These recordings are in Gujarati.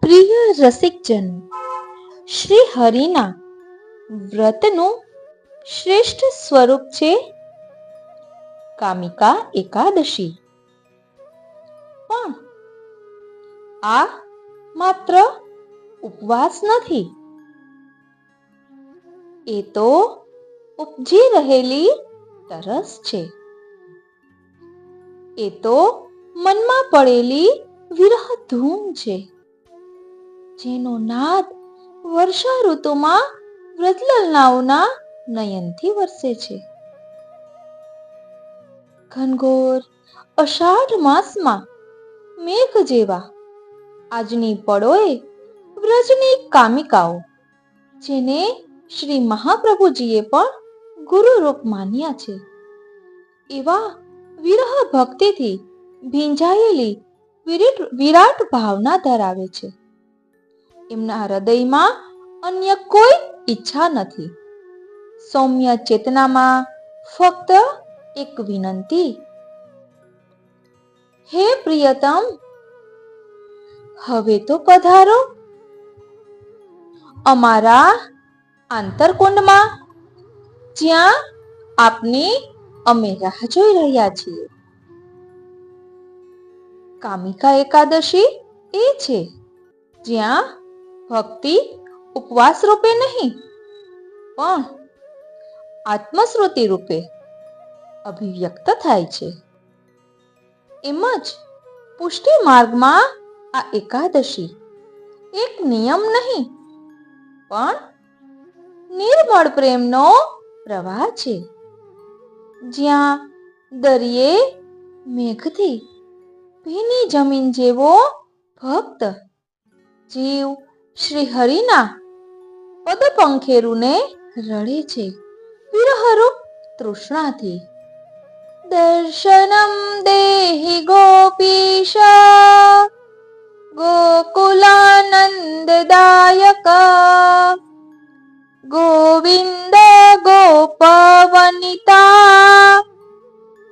પ્રિય રસિકજન, શ્રી હરિના વ્રતનું શ્રેષ્ઠ સ્વરૂપ છે કામિકા એકાદશી. પણ આ માત્ર ઉપવાસ નથી, એ તો ઉપજી રહેલી તરસ છે. એ તો મનમાં પડેલી વિરહ ધૂમ છે, જેનો નાદ વર્ષા ઋતુમાં વ્રજલલનાઓના નયનથી વરસે છે. ઘનઘોર અષાઢ માસમાં મેઘ જેવા આજની પળોએ વ્રજની કામિકાઓ, જેને શ્રી મહાપ્રભુજીએ પણ ગુરુરૂપ માન્યા છે, એવા વિરહ ભક્તિથી ભીંજાયેલી વિરાટ ભાવના ધરાવે છે. એમના હૃદયમાં અન્ય કોઈ ઈચ્છા નથી. સૌમ્ય ચેતનામાં ફક્ત એક વિનંતી, હે પ્રિયતમ, હવે તો પધારો અમારા આંતરકુંડમાં, જ્યાં આપની અમે રાહ જોઈ રહ્યા છીએ. કામિકા એકાદશી એ છે જ્યાં ભક્તિ ઉપવાસ રૂપે નહીં, પણ આત્મશ્રુતિ રૂપે અભિવ્યક્ત થાય છે. એમ જ પુષ્ટિ માર્ગમાં આ એકાદશી એક નિયમ નહીં, પણ નિર્મળ પ્રેમનો પ્રવાહ છે. જ્યાં દરિયે મેઘથી ભીની જમીન જેવો ભક્ત જીવ શ્રી હરિના પદપંખેરુને રડે છે વિરહરૂપ તૃષ્ણાથી. દર્શનમ દેહી ગોપીશ ગોકુલાનંદદાયક ગોવિંદ ગોપવનિતા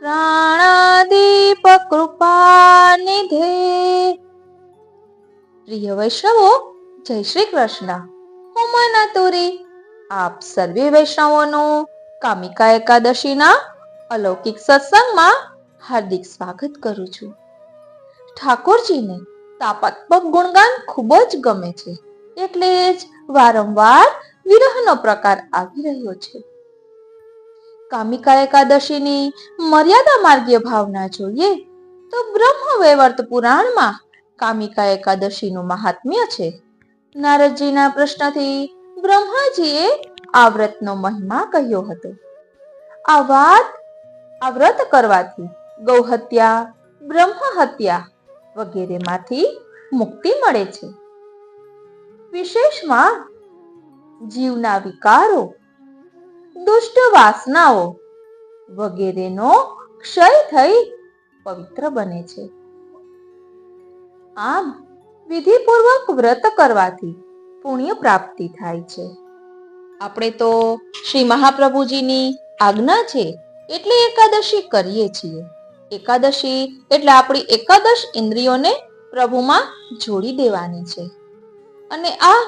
પ્રાણાદીપ કૃપાનિધે. પ્રિય વૈષ્ણવો, જય શ્રી કૃષ્ણ. હું મનતુરી આપ સર્વે વૈષ્ણવોનું કામિકા એકાદશીના અલૌકિક સત્સંગમાં હાર્દિક સ્વાગત કરું છું. ઠાકોરજીને તાપાત્મક ગુણગાન ખૂબ જ ગમે છે, એટલે જ વારંવાર વિરહનો પ્રકાર આવી રહ્યો છે. કામિકા એકાદશીની મર્યાદા માર્ગીય ભાવના જોઈએ તો બ્રહ્મવૈવર્ત પુરાણમાં કામિકા એકાદશીનું મહાત્મ્ય છે. નારદજીના પ્રશ્નથી બ્રહ્માજીએ આ વ્રતનો મહિમા કહ્યો હતો. આ વ્રત કરવાથી ગૌહત્યા, બ્રહ્મ હત્યા વગેરેમાંથી મુક્તિ મળે છે. વિશેષમાં જીવના વિકારો, દુષ્ટ વાસનાઓ વગેરેનો ક્ષય થઈ પવિત્ર બને છે. આમ વિધિપૂર્વક વ્રત કરવાથી પુણ્ય પ્રાપ્તિ થાય છે. આપણે તો શ્રી મહાપ્રભુજીની આજ્ઞા છે એટલે એકાદશી કરીએ છીએ. એકાદશી એટલે આપણી એકાદશ ઇન્દ્રિયોને પ્રભુમાં જોડી દેવાની છે. અને આ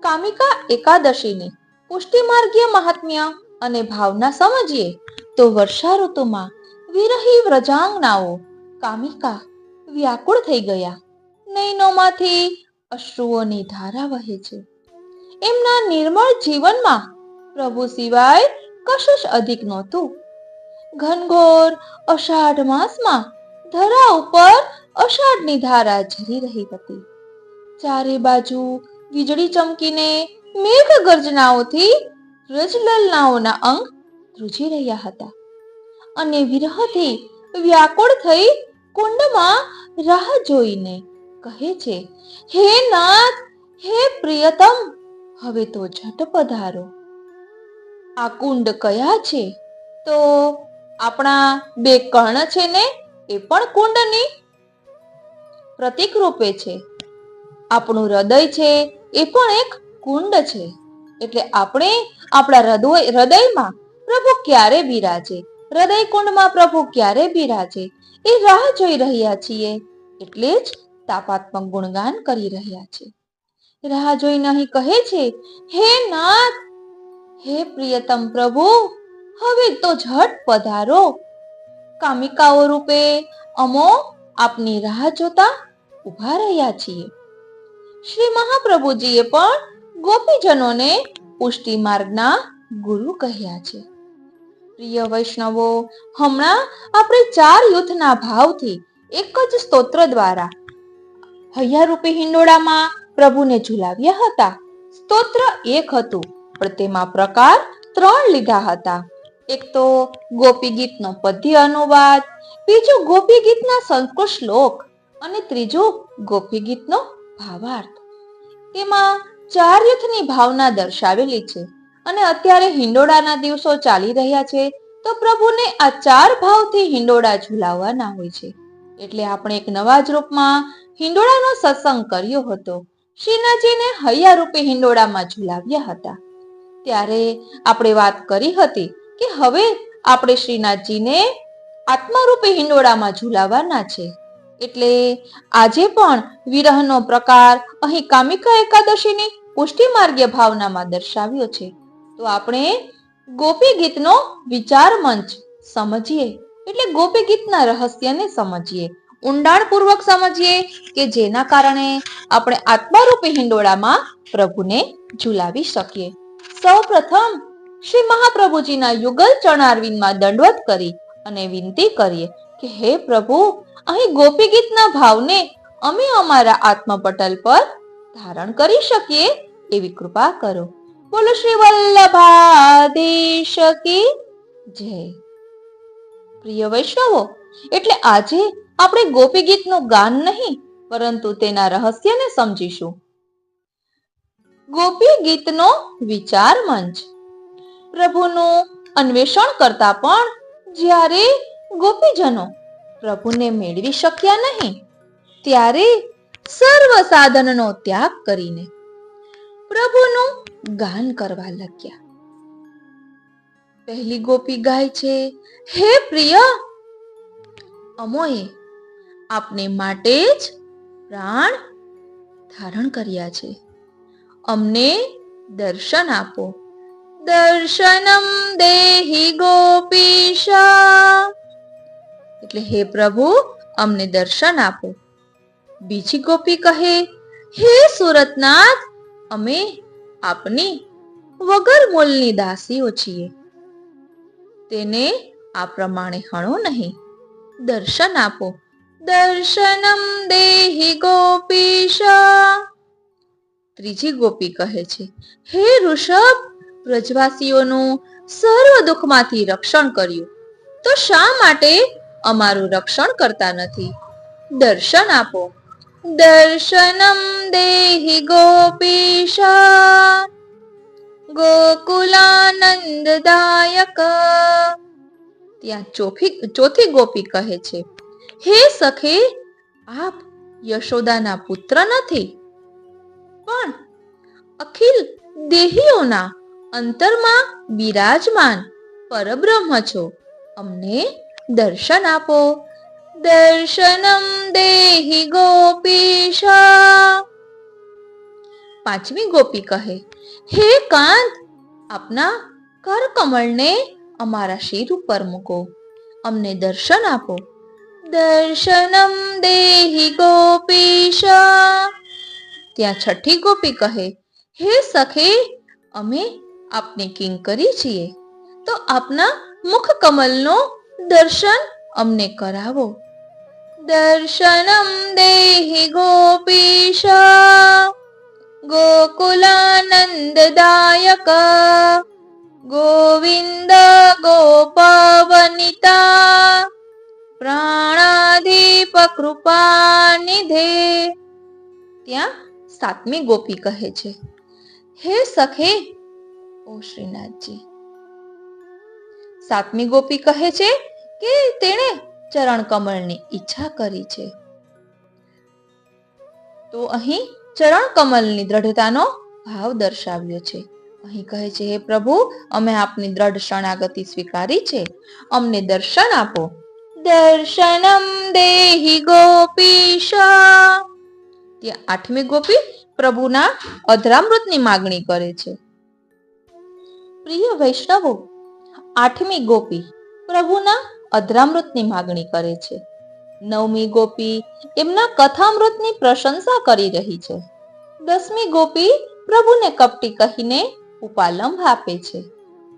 કામિકા એકાદશીની પુષ્ટિ માર્ગીય મહાત્મ્ય અને ભાવના સમજીએ તો વર્ષા ઋતુમાં વિરહી વ્રજાંગનાઓ કામિકા વ્યાકુળ થઈ ગયા. નયનોમાંથી અશ્રુઓની ધારા વહે છે. એમના નિર્મળ જીવનમાં પ્રભુ સિવાય કશું જ અધિક નહોતું. ઘનઘોર અષાઢ માસમાં ધરા ઉપર અષાઢની ધારા ઝરી રહી હતી. ચારે બાજુ વીજળી ચમકીને મેઘ ગર્જનાઓથી વ્રજલલનાઓના અંગ ધ્રુજી રહ્યા હતા. અને વિરહથી વ્યાકુળ થઈ કુંડમાં રાહ જોઈને કહે છે, હે નાથ, હે પ્રિયતમ, હવે તો ઝટ પધારો. આ કુંડ કયા છે? તો આપણા બે કર્ણ છે ને, એ પણ કુંડની પ્રતીક રૂપે છે. આપણું હૃદય છે એ પણ એક કુંડ છે. એટલે આપણે આપણા હૃદયમાં પ્રભુ ક્યારે બિરાજે, હૃદય કુંડમાં પ્રભુ ક્યારે બિરાજે એ રાહ જોઈ રહ્યા છીએ. એટલે જ તાપાત્મક ગુણગાન કરી રહ્યા છે. રાહ જોઈને અહીં કહે છે, હે નાથ, હે પ્રિયતમ પ્રભુ, હવે તો ઝટ પધારો. કામિકાઓ રૂપે અમો આપની રાહ જોતા ઉભા રહ્યા છીએ. શ્રી મહાપ્રભુજીએ પણ ગોપીજનોને પુષ્ટિ માર્ગના ગુરુ કહ્યા છે. પ્રિય વૈષ્ણવો, હમણાં આપણે 4 યુથના ભાવથી એક જ સ્તોત્ર દ્વારા હૈયારૂપી હિંડોળામાં પ્રભુને ઝુલાવ્યા હતા. સ્તોત્ર એક હતું, પણ તેમાં પ્રકાર 3 લીધા હતા. એક તો ગોપી ગીતનો પદ્ય અનુવાદ, બીજું ગોપી ગીતના સંસ્કૃત શ્લોક અને ત્રીજું ગોપી ગીતનો ભાવાર્થ. તેમાં 4 યુથની ભાવના દર્શાવેલી છે. અને અત્યારે હિંડોળાના દિવસો ચાલી રહ્યા છે, તો પ્રભુને આ 4 ભાવથી હિંડોળા ઝુલાવવાના હોય છે. એટલે આપણે એક નવા જ રૂપમાં હિંડોળાનો સત્સંગ કર્યો હતો. શ્રીનાથજીને હૈયારૂપી હિંડોળામાં ઝુલાવ્યા હતા. ત્યારે આપણે વાત કરી હતી કે હવે આપણે શ્રીનાથજીને આત્મારૂપી હિંડોળામાં ઝુલાવવાના છે. એટલે આજે પણ વિરહનો પ્રકાર અહીં કામિકા એકાદશીની પુષ્ટિ માર્ગીય ભાવનામાં દર્શાવ્યો છે. તો આપણે ગોપી ગીતનો વિચાર મંચ સમજીએ, એટલે ગોપી ગીતના રહસ્યને સમજીએ, ઊંડાણપૂર્વક સમજીએ, કે જેના કારણે આપણે આત્મારૂપી હિંડોળામાં પ્રભુને ઝુલાવી શકીએ. સૌ પ્રથમ શ્રી મહાપ્રભુજીના યુગલ ચરણારવિંદમાં દંડવત કરી અને વિનંતી કરીએ કે હે પ્રભુ, અહીં ગોપી ગીતના ભાવને અમે અમારા આત્મપટલ પર ધારણ કરી શકીએ એવી કૃપા કરો. બોલો શ્રી વલ્લભાધીશ કી જય. પ્રિય વૈષ્ણવો, એટલે આજે આપણે ગોપી ગીતનું ગાન નહીં, પરંતુ તેના રહસ્યને સમજીશું. ગોપી ગીતનો વિચાર મંચ. પ્રભુનું અન્વેષણ કરતા પણ જ્યારે ગોપીજનો પ્રભુને મેળવી શક્યા નહીં, ત્યારે સર્વ સાધનનો ત્યાગ કરીને પ્રભુનું ગાન કરવા લાગ્યા. પહેલી ગોપી ગાય છે, હે પ્રિય, અમોએ આપને માટે જ પ્રાણ ધારણ કર્યા છે. અમને દર્શન આપો. દર્શનમ દેહી ગોપીશા. એટલે હે પ્રભુ, અમને દર્શન આપો. બીજી ગોપી કહે, હે સુરતનાથ, અમે આપની વગર મોલની દાસીઓ છીએ. તેને આ પ્રમાણે હણો નહીં. દર્શન આપો. દર્શનમ દેહી ગોપીશા. ત્રીજી ગોપી કહે છે, હે ઋષભ, વ્રજવાસીઓનું સર્વ દુઃખમાંથી રક્ષણ કર્યું, તો શા માટે અમારું રક્ષણ કરતા નથી? દર્શન આપો. દર્શનમ દેહી ગોપીશા. ગોકુલાનંદદાયક. ત્યાં ચોથી ગોપી કહે છે, હે સખે, આપ યશોદાના પુત્ર નથી, પણ અખિલ દેહીઓના અંતરમાં બિરાજમાન પરબ્રહ્મ છો. અમને દર્શન આપો. દર્શનમ દેહી ગોપીશા. પાંચમી ગોપી કહે, હે કાંત, આપના કરકમળને અમારા શિર ઉપર મૂકો. અમને દર્શન આપો. દર્શનમ દેહી ગોપીશા. ત્યાં છઠ્ઠી ગોપી કહે, હે સખે, અમે આપની કિંકરી છીએ, તો આપના મુખ કમલનો દર્શન અમને કરાવો. દર્શનમ દેહી ગોપીશા. ગોકુલાનંદદાયક. ગોવિંદ ગોપવનિતા. પ્રાણાધીપ કૃપાનિધે. ત્યાં સાતમી ગોપી કહે છે, હે સખે, ઓ શ્રીનાથજી. સાતમી ગોપી કહે છે કે તેણે ચરણ કમળની ઈચ્છા કરી છે. તો અહીં ચરણ કમલની દ્રઢતાનો ભાવ દર્શાવ્યો છે. અહીં કહે છે, હે પ્રભુ, અમે આપની દ્રઢ શરણાગતિ સ્વીકારી છે. અમને દર્શન આપો. દર્શનમ દેહી ગોપીશા. ત્યાં આઠમી ગોપી પ્રભુના અધરામૃતની માગણી કરે છે. પ્રિય વૈષ્ણવો, આઠમી ગોપી પ્રભુના અધરામૃતની માગણી કરે છે. નવમી ગોપી એમના કથામૃતની પ્રશંસા કરી રહી છે. 10મી ગોપી પ્રભુને કપટી કહીને ઉપાલંબ આપે છે.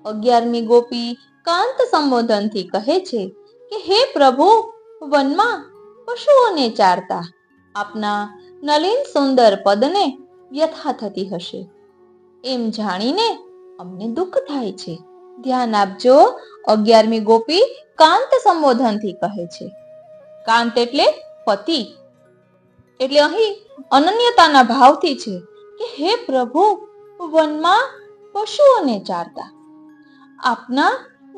11મી ગોપી કાંત સંબોધનથી કહે છે કે હે પ્રભુ, વનમાં પશુઓને ચારતા આપના નલિન સુંદર પદને વ્યથા થતી હશે એમ જાણીને અમને દુઃખ થાય છે. ધ્યાન આપજો, 11મી ગોપી કાંત સંબોધનથી કહે છે. કાંત એટલે પતિ, એટલે અહીં અનન્યતાના ભાવથી છે કે હે પ્રભુ, વનમાં પશુઓને ચારતા આપના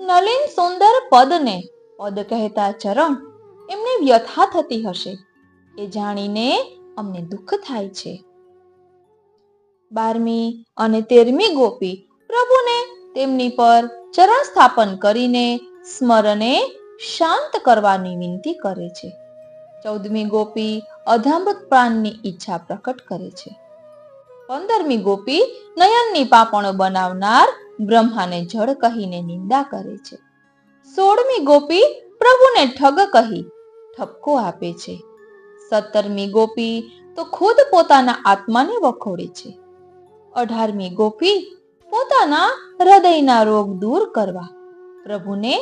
નલિન સુંદર પદને, પદ કહેતા ચરણ, એમને વ્યથા થતી હશે એ જાણીને અમને દુઃખ થાય છે. 12મી અને 13મી ગોપી પ્રભુને તેમની પર ચરણ સ્થાપન કરીને સ્મરણે શાંત કરવાની વિનંતી કરે છે. 14મી ગોપી અધામૃત પાનની ઈચ્છા પ્રકટ કરે છે. 15મી ગોપી નયનની પાપણો બનાવનાર બ્રહ્માને જળ કહીને નિંદા કરે છે. 16મી ગોપી પ્રભુને ઠગ કહી ઠપકો આપે છે. 17મી ગોપી તો ખુદ પોતાના આત્માને વખોડે છે. 18મી ગોપી પોતાના હૃદયના રોગ દૂર કરવા પ્રભુને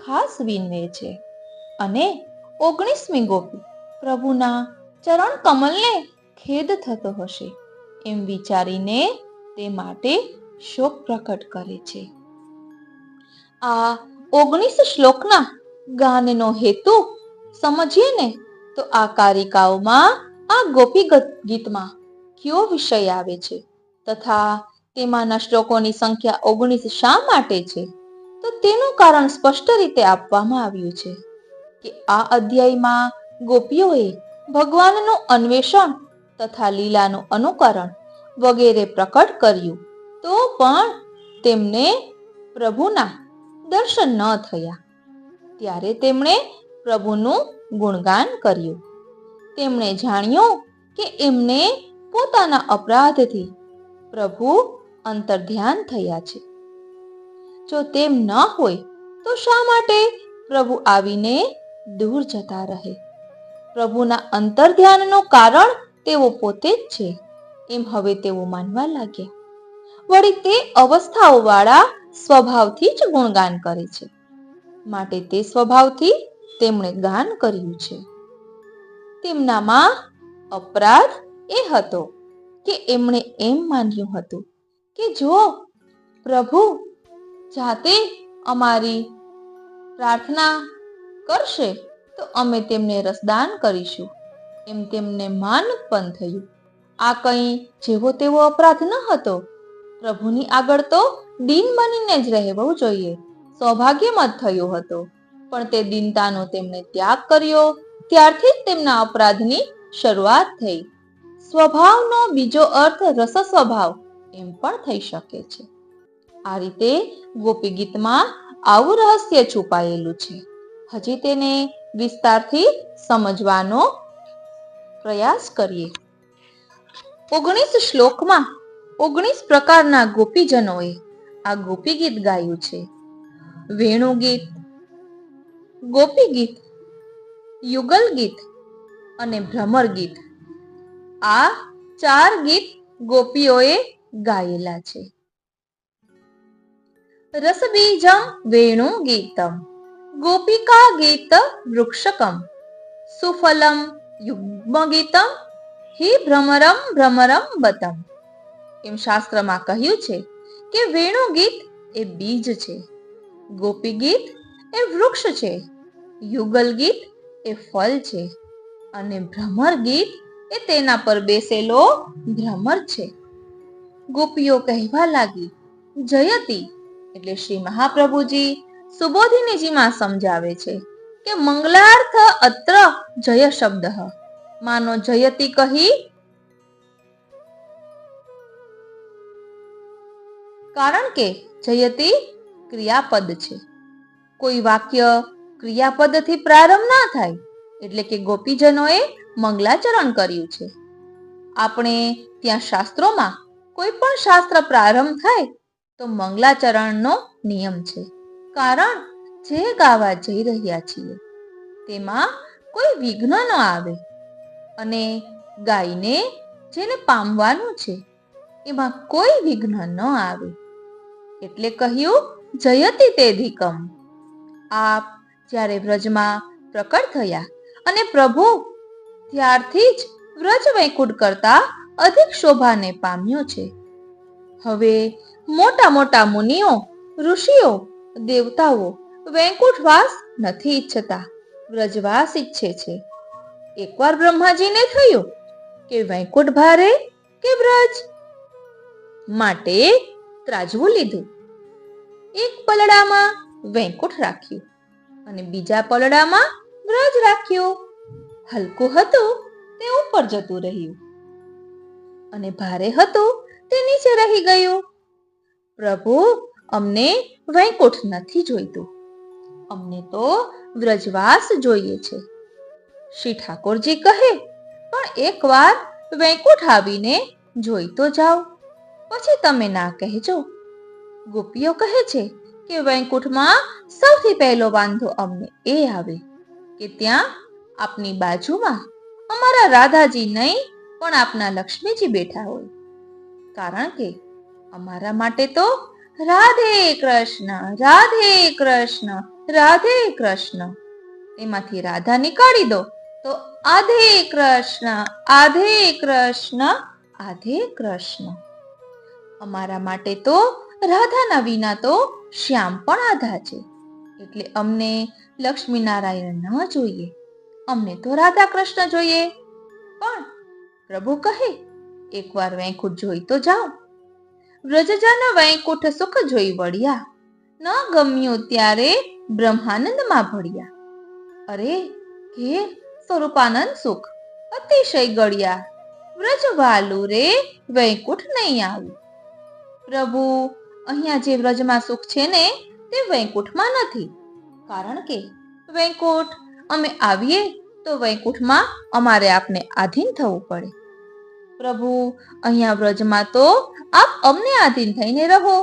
ખાસ વિનવે છે. અને 19મી ગોપી પ્રભુના ચરણ કમલને ખેદ થતો હશે એમ વિચારીને તે માટે શોક પ્રકટ કરે છે. આ 19 શ્લોકના ગાનનો હેતુ સમજીએ ને તો આ કારિકાઓમાં, આ ગોપી ગીતમાં કયો વિષય આવે છે તથા તેમાંના શ્લોકોની સંખ્યા 19 શા માટે છે, તો તેનું કારણ સ્પષ્ટ રીતે આપવામાં આવ્યું છે કે આ અધ્યાયમાં ગોપીઓએ ભગવાનનું અન્વેષણ તથા લીલાનું અનુકરણ વગેરે પ્રકટ કર્યું તો પણ તેમને પ્રભુના દર્શન ન થયા. ત્યારે તેમણે પ્રભુનું ગુણગાન કર્યું. તેમણે જાણ્યું કે એમને પોતાના અપરાધથી પ્રભુ અંતર્ધ્યાન થયા છે. જો તેમ ન હોય તો શા માટે પ્રભુ આવીને દૂર જતા રહે? પ્રભુના અંતર્ધ્યાનનું કારણ તેઓ પોતે જ છે એમ હવે તેઓ માનવા લાગ્યા. વળી તે અવસ્થાઓ વાળા સ્વભાવથી જ ગુણગાન કરે છે, માટે તે સ્વભાવથી તેમણે ગાન કર્યું છે. તેમનામાં અપરાધ એ હતો કે એમણે એમ માન્યું હતું કે જો પ્રભુ જાતે અમારી પ્રાર્થના કરશે તો અમે તેમને રસદાન કરીશું એમ તેમને માન ઉત્પન્ન થયું. આ કંઈ જેવો તેવો અપરાધ ન હતો. પ્રભુની આગળ તો દીન બનીને જ રહેવું જોઈએ, સૌભાગ્યમત થયો હતો. પણ તે દીનતાનો તેમણે ત્યાગ કર્યો, ત્યારથી જ તેમના અપરાધની શરૂઆત થઈ. સ્વભાવનો બીજો અર્થ રસ સ્વભાવ એમ પણ થઈ શકે છે. આ રીતે ગોપી ગીતમાં આવું રહસ્ય છુપાયેલું છે. હજી તેને વિસ્તારથી સમજવાનો પ્રયાસ કરીએ. 19 શ્લોકમાં 19 પ્રકારના ગોપીજનોએ આ ગોપી ગીત ગાયું છે. વેણુ ગીત, ગોપી ગીત, યુગલ ગીત અને ભ્રમર ગીત, આ 4 ગીત ગોપીઓએ ગાયેલા છે. રસબીજમ વેણુ ગીતમ ગોપિકા ગીત વૃક્ષકમ સુફલમ યુગ્મ ગીતમ હિ ભ્રમરમ ભ્રમરમ બતમ. એમ શાસ્ત્રમાં કહ્યું છે કે વેણુ ગીત એ બીજ છે, ગોપી ગીત એ વૃક્ષ છે, યુગલ ગીત એ ફળ છે અને ભ્રમર ગીત એ તેના પર બેસેલો ભ્રમર છે. ગોપીઓ કહેવા લાગી, જયતી એટલે શ્રી મહાપ્રભુજી સુબોધિનીજીમાં સમજાવે છે કે મંગલાર્થ અત્ર જય શબ્દ માનો જયતી કહી, કારણ કે જયતી ક્રિયાપદ છે. કોઈ વાક્ય ક્રિયાપદથી પ્રારંભ ના થાય એટલે કે ગોપીજનોએ મંગલાચરણ કર્યું છે. આપણે ત્યાં શાસ્ત્રોમાં કોઈ પણ શાસ્ત્ર પ્રારંભ થાય તો મંગલાચરણનો નિયમ છે. કારણ જે ગાવા જઈ રહ્યા છીએ તેમાં કોઈ વિઘ્ન ન આવે અને ગાયને જેને પામવાનું છે એમાં કોઈ વિઘ્ન ન આવે. એટલે કહ્યું જયતિ તેધિકમ. આપ જ્યારે વ્રજમાં પ્રકટ થયા અને પ્રભુ ત્યારથી જ વ્રજ વૈકુંઠ કરતા અધિક શોભાને પામ્યો છે. હવે મોટા મોટા મુનિઓ, ઋષિઓ, દેવતાઓ વૈકુંઠવાસ નથી ઈચ્છતા, વ્રજવાસ ઈચ્છે છે. એકવાર બ્રહ્માજીને થયું કે વૈકુંઠ ભારે કે વ્રજ, માટે ત્રાજવું લીધું. એક પલડામાં વૈકુંઠ રાખ્યું અને બીજા પલડામાં વ્રજ રાખ્યું. હલકું હતું તે ઉપર જતું રહ્યું અને ભારે હતું તે નીચે રહી ગયું. પ્રભુ, અમને વૈકુંઠ નથી જોઈતું, અમને તો વ્રજવાસ જોઈએ છે. શ્રી ઠાકોરજી કહે, પણ એકવાર વૈકુંઠ આવીને જોઈ તો જાઓ, પછી તમે ના કહેજો. ગોપીઓ કહે છે કે વૈકુંઠમાં સૌથી પહેલો વાંધો અમને એ આવે કે ત્યાં આપની બાજુમાં અમારા રાધાજી નહીં પણ આપના લક્ષ્મીજી બેઠા હોય. કારણ કે અમારા માટે તો રાધે કૃષ્ણ, રાધે કૃષ્ણ, રાધે કૃષ્ણ. એમાંથી રાધા નીકાળી દો તો આધે કૃષ્ણ, આધે કૃષ્ણ, આધે કૃષ્ણ. અમારા માટે તો રાધાના વિના તો શ્યામ પણ આધા છે. એટલે અમને લક્ષ્મી નારાયણ ન જોઈએ, અમને તો રાધા કૃષ્ણ જોઈએ. પણ પ્રભુ કહે, એકવાર વૈકુંઠ જોઈ તો જાઓ. વ્રજજન વૈકુંઠ સુખ જોઈ વળ્યા, ન ગમ્યું ત્યારે બ્રહ્માનંદમાં ભળ્યા. અરે ઘેર સ્વરૂપાનંદ સુખ અતિશય ગળ્યા, વ્રજ વાલું રે વૈકુંઠ નહીં આવ્યું. પ્રભુ, અહીંયા જે વ્રજમાં સુખ છે ને તે વૈકુંઠમાં નથી. કારણ કે વૈકુંઠ અમે આવીએ તો વૈકુંઠમાં અમારે આપને આધીન થવું પડે. પ્રભુ, અહીંયા વ્રજમાં તો આપ અમને આધીન થઈને રહો.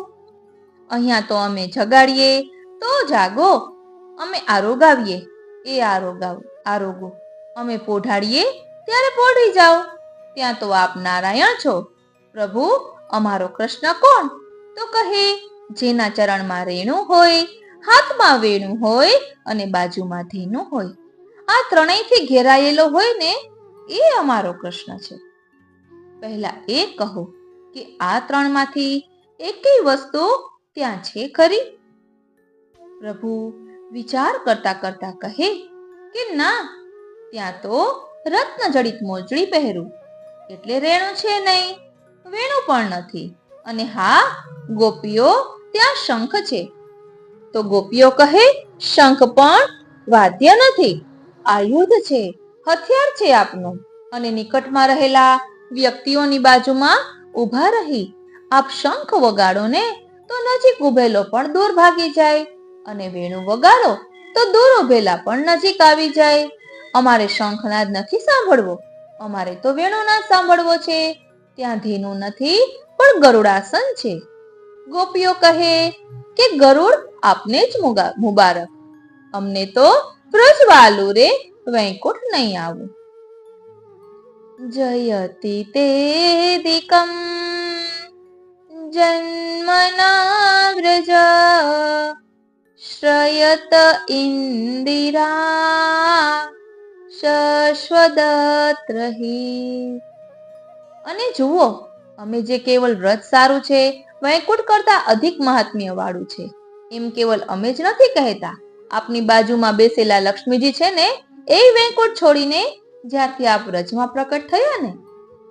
અહીંયા તો અમે જગાડીએ તો જાગો, અમે આરોગાવીએ એ આરોગો, અમે પોઢાડીએ ત્યારે પોઢી જાઓ. ત્યાં તો આપ નારાયણ છો. પ્રભુ, અમારો કૃષ્ણ કોણ? તો કહે, જેના ચરણમાં રેણું હોય, હાથમાં વેણું હોય અને બાજુમાં ધેનું હોય, આ ત્રણેયથી ઘેરાયેલો હોય ને એ અમારો કૃષ્ણ છે. પહેલા એ કહો કે આ ત્રણમાંથી એકેય વસ્તુ ત્યાં છે ખરી? પ્રભુ વિચાર કરતા કરતા કહે કે ના, ત્યાં તો રત્ન જડિત મોજડી પહેરું એટલે રેણું છે નહીં, વેણું પણ નથી. અને હા, ગોપીઓ ત્યાં શંખ છે. તો ગોપીઓ કહે, શંખ પણ વાદ્ય નથી, આયુધ છે, હથિયાર છે આપનું. અને નિકટમાં રહેલા વ્યક્તિઓની બાજુમાં ઊભા રહી આપ શંખ વગાડો ને તો નજીક ઉભેલો પણ દૂર ભાગી જાય, અને વેણું વગાડો તો દૂર ઉભેલા પણ નજીક આવી જાય. અમારે શંખનાદ નથી સાંભળવો, અમારે તો વેણુનાદ સાંભળવો છે. ત્યાં ધેનું નથી પણ ગરુડાસન છે. ગોપીઓ કહે કે ગરુડ આપને જ મુબારક, અમને તો વ્રજવાલુ રે વૈકુંઠ નહીં આવું. જયતિ તેદિકમ જન્મના વ્રજ શ્રયત ઇન્દિરા શશ્વદત્રહી. અને જુઓ, અમે જે કેવલ વ્રત સારું છે, વૈકુંઠ કરતા અધિક મહાત્મ્ય વાળું છે, એમ કેવલ અમે જ નથી કહેતા. આપની બાજુમાં બેસેલા લક્ષ્મીજી છે ને એ વૈકુંઠ છોડીને જ્યારથી આપ વ્રજમાં પ્રકટ થયા ને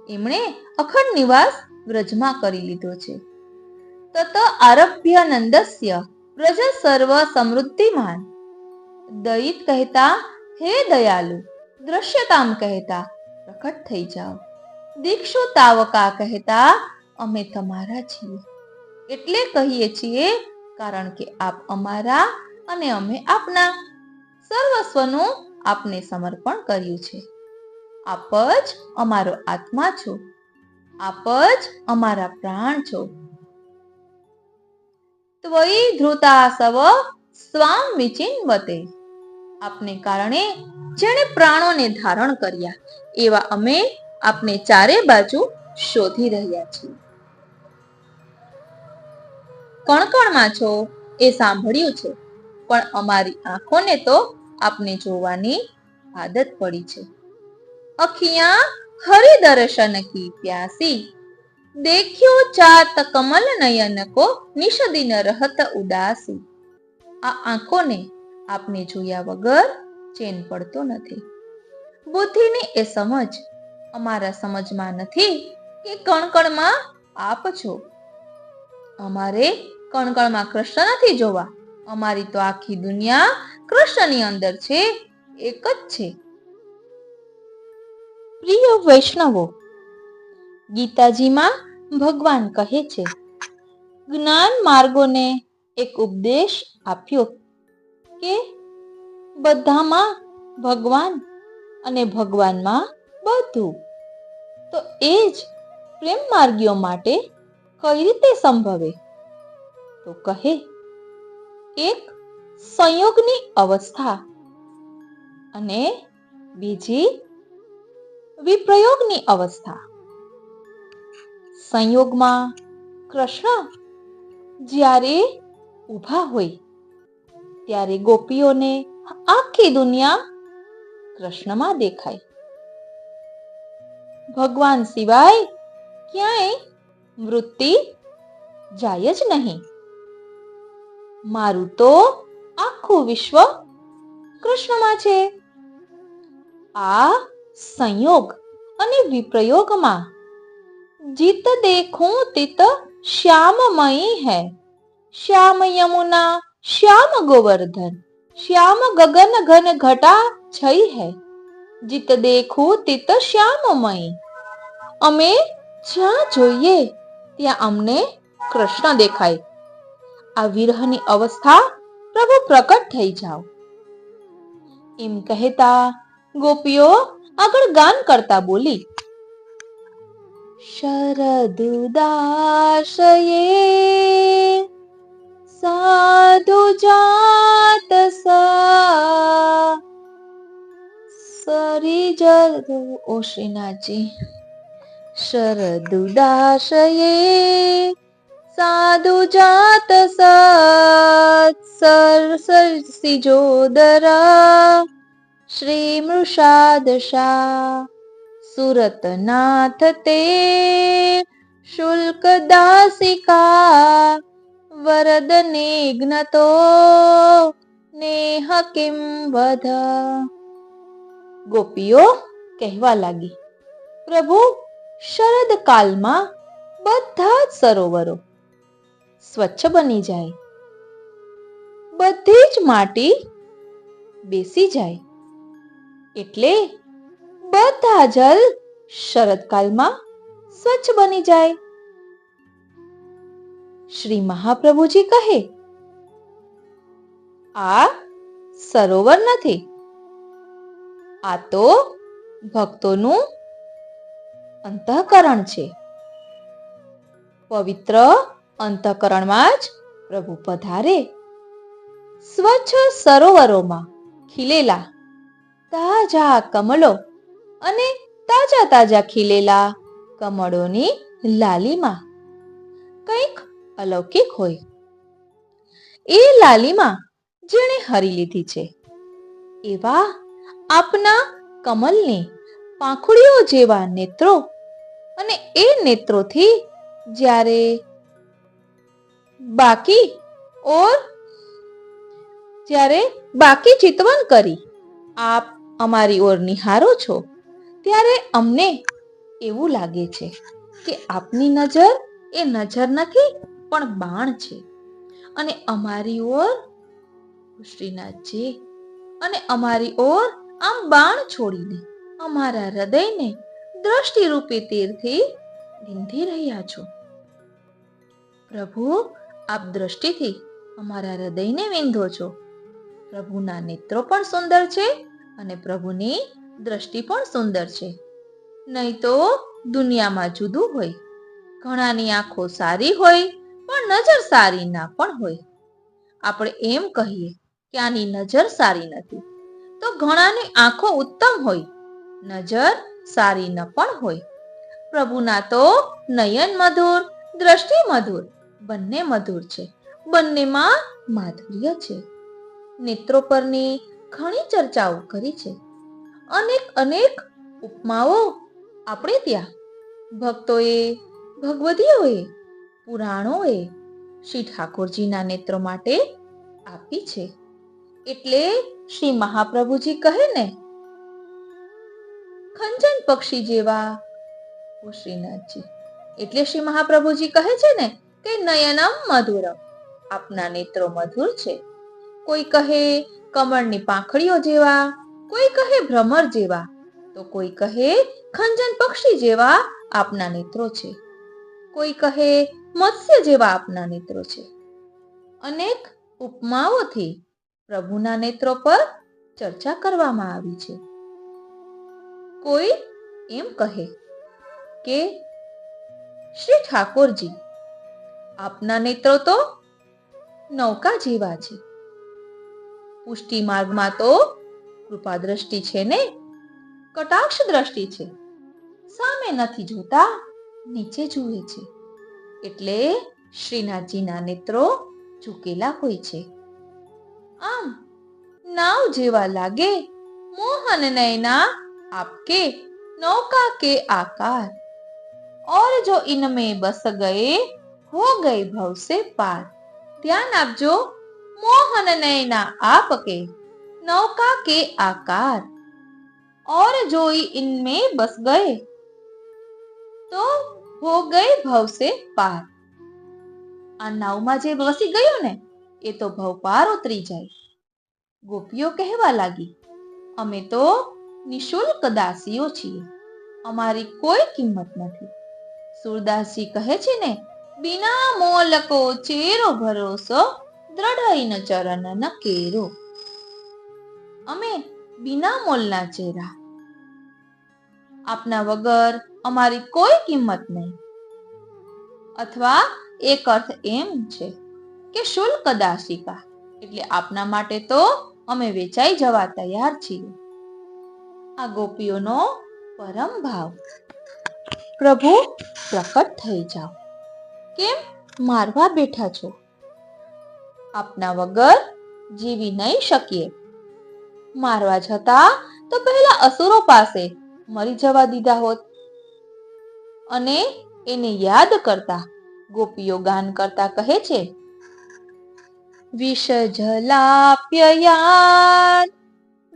એમણે અખંડ નિવાસ વ્રજમાં કરી લીધો છે. તત આરભ્ય નંદસ્ય વ્રજ સર્વ સમૃદ્ધિમાન. દયિત કહેતા હે દયાલુ, દ્રશ્યતામ કહેતા પ્રકટ થઈ જાઓ, દીક્ષુ તાવકા કહેતા અમે તમારા છીએ. એટલે કહીએ છીએ કારણ કે આપ અમારા અને અમે આપના, સર્વસ્વનું આપને સમર્પણ કર્યું છે. આપ જ અમારો આત્મા છો, આપ જ અમારા પ્રાણ છો. ત્વયી ધૃતા સવ સ્વામ વિચિન્વતે. આપને કારણે જેણે પ્રાણોને ધારણ કર્યા એવા અમે આપને ચારે બાજુ શોધી રહ્યા છીએ. કણકણમાં છો એ સાંભળ્યું છે, પણ અમારી આંખોને તો આપને જોવાની આદત પડી છે. અખિયા હરિ દર્શન કી પ્યાસી, દેખ્યો ચાત કમલ નયન કો નિષ દિન રહત ઉદાસી. આ આંખોને આપને જોયા વગર ચેન પડતો નથી. બુદ્ધિની એ સમજ અમારા સમજમાં નથી કે કણકણમાં આપ છો. અમારે કણકણમાં કૃષ્ણ નથી જોવા, અમારી તો આખી દુનિયા કૃષ્ણની અંદર છે, એક જ છે. પ્રિય વૈષ્ણવો, ગીતાજીમાં ભગવાન કહે છે, જ્ઞાન માર્ગોને એક ઉપદેશ આપ્યો કે બધામાં ભગવાન અને ભગવાનમાં બધું. તો એ જ પ્રેમ માર્ગીઓ માટે કઈ રીતે સંભવે? તો કહે, એક સંયોગની અવસ્થા અને બીજી વિપ્રયોગની અવસ્થા. સંયોગમાં કૃષ્ણ જ્યારે ઊભા હોય ત્યારે ગોપીઓને આખી દુનિયા કૃષ્ણમાં દેખાય. ભગવાન સિવાય ક્યાંય વૃત્તિ જાય જ નહીં. મારું તો આખું વિશ્વ કૃષ્ણમાં છે. આ સંયોગ અને વિપ્રયોગમાં જીત દેખું તિત શ્યામમયી હૈ, શ્યામ યમુના શ્યામ ગોવર્ધન, શ્યામ ગગન ઘન ઘટા છઈ હૈ, જીત દેખું તિત શ્યામમયી. અમે જ્યાં જોઈએ ત્યાં અમને કૃષ્ણ દેખાય. આ વિરહની અવસ્થા પ્રભુ પ્રકટ થઈ જાઓ. એમ કહેતા ગોપીઓ આગળ ગાન કરતા બોલી, શરદુદાશયે સાધુ જાત સા સરિજર. ઓ શ્રીનાથજી, શરદુદાશયે સાધુ જાત સરસિજોદરા શ્રી મૃષાદશા સુરતનાથ તે શુલ્ક દાસિકા વરદને જ્ઞતો નેહ કિમ વધ. ગોપીઓ કહેવા લાગી, પ્રભુ, શરદ કાલમાં બધા જ સરોવરો સ્વચ્છ બની જાય, બધી જ માટી બેસી જાય, એટલે બધા જલ શરદકાલમાં સ્વચ્છ બની જાય. શ્રી મહાપ્રભુજી કહે, આ સરોવર નથી, આ તો ભક્તોનું અંતઃકરણ છે. પવિત્ર અંતઃકરણમાં જ પ્રભુ પધારે. સ્વચ્છ સરોવરોમાં ખીલેલા તાજા કમળો અને તાજા તાજા ખીલેલા કમળોની લાલીમાં કંઈક અલૌકિક હોય. એ લાલીમાં જેણે હરી લીધી છે એવા આપના કમલની પાંખુડીઓ જેવા નેત્રો, અને એ નેત્રોથી જ્યારે બાકી ચિતવન કરી આપ અમારી ઓર નિહારો છો, ત્યારે અમને એવું લાગે છે કે આપની નજર એ નજર નથી પણ બાણ છે, અને અમારી ઓર શ્રીનાથજી, અને અમારી ઓર આમ બાણ છોડીને અમારા હૃદયને દ્રષ્ટિરૂપી તીરથી વિંધી રહ્યા છો. પ્રભુ, આપ દ્રષ્ટિથી અમારા હૃદયને વિંધો છો. પ્રભુના નેત્રો પણ સુંદર છે અને પ્રભુની દ્રષ્ટિ પણ સુંદર છે. નહીં તો દુનિયામાં જુદું હોય. ઘણાની આંખો સારી હોય પણ નજર સારી ના પણ હોય. આપણે એમ કહીએ કે આની નજર સારી નથી, તો ઘણાની આંખો ઉત્તમ હોય, નજર સારી ન પણ હોય. પ્રભુના તો નયન મધુર, દ્રષ્ટિ મધુર, બંને મધુર છે. બંનેમાં માધુર્ય છે. નેત્રો પરની ઘણી ચર્ચાઓ કરી છે. અનેક અનેક ઉપમાઓ આપણે ત્યાં ભક્તોએ, ભગવદીઓએ, પુરાણોએ શ્રી ઠાકોરજીના નેત્રો માટે આપી છે. એટલે શ્રી મહાપ્રભુજી કહે ને, ખંજન પક્ષી જેવા શ્રીનાથજી. એટલે શ્રી મહાપ્રભુજી કહે છે ને કે નયનમ મધુરમ, આપના નેત્રો મધુર છે. કોઈ કહે કમળની પાંખડીઓ જેવા, કોઈ કહે ભ્રમર જેવા, તો કોઈ કહે ખંજન પક્ષી જેવા આપના નેત્રો છે. કોઈ કહે મત્સ્ય જેવા આપના નેત્રો છે. અનેક ઉપમાઓથી પ્રભુના નેત્રો પર ચર્ચા કરવામાં આવી છે. કોઈ એમ કહે કે શ્રી ઠાકોરજી, આપના નેત્રો તો નૌકા જેવા છે. પુષ્ટિ માર્ગમાં તો કૃપા દ્રષ્ટિ છે ને, કટાક્ષ દ્રષ્ટિ છે. સામે નથી જોતા, નીચે જુએ છે. એટલે શ્રીનાથજીના નેત્રો ઝૂકેલા હોય છે. આમ નાવ જેવા લાગે મોહન નैना आपके नौका के आकार, और जो इनमें बस गए हो गए भव से पार. ધ્યાન આપજો, મોહન નैना आपके नौका के आकार, और जो इनमें बस गए तो हो गए भव से पार. આ નાવમાં જે વસી ગયો ને એ તો ભવ પાર ઉતરી જાય. ગોપીઓ કહેવા લાગી, અમે તો નિશુલ્ક દાસીઓ છીએ, અમારી કોઈ કિંમત નથી. સુરદાસજી કહે છે ને, બિના મોલ કો ચેરો ભરોસો, દ્રઢઈન ચરણ ન કેરો. અમે બિના મોલના ચેરા, આપના વગર અમારી કોઈ કિંમત નહીં. અથવા એક અર્થ એમ છે કે શુલ્ક દાસિકા, એટલે આપના માટે તો અમે વેચાઈ જવા તૈયાર છીએ. આ ગોપીઓનો પરમ ભાવ. પ્રભુ પ્રકટ થઈ જાઓ. કેમ મારવા બેઠા છો? આપના વગર જીવી નહીં શકીએ. મારવા જતા તો પહેલા અસુરો પાસે મરી જવા દીધા હોત. અને એને યાદ કરતા ગોપીઓ ગાન કરતા કહે છે, વિષ જલાપ્યયાદ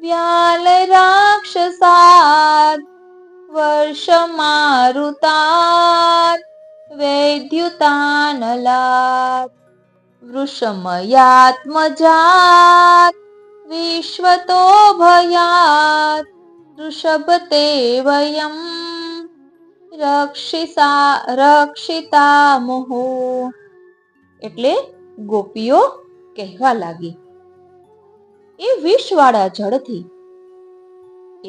વ્યાલ રાક્ષસાદ, વર્ષ મારુતાદ વૈદ્યુતાનલાદ, વૃષમયાત્મજાત વિશ્વતો ભયાત, ઋષભતે વયમ રક્ષિતા મોહો. એટલે ગોપીઓ કહેવા લાગી, એ વિષવાળા જળથી,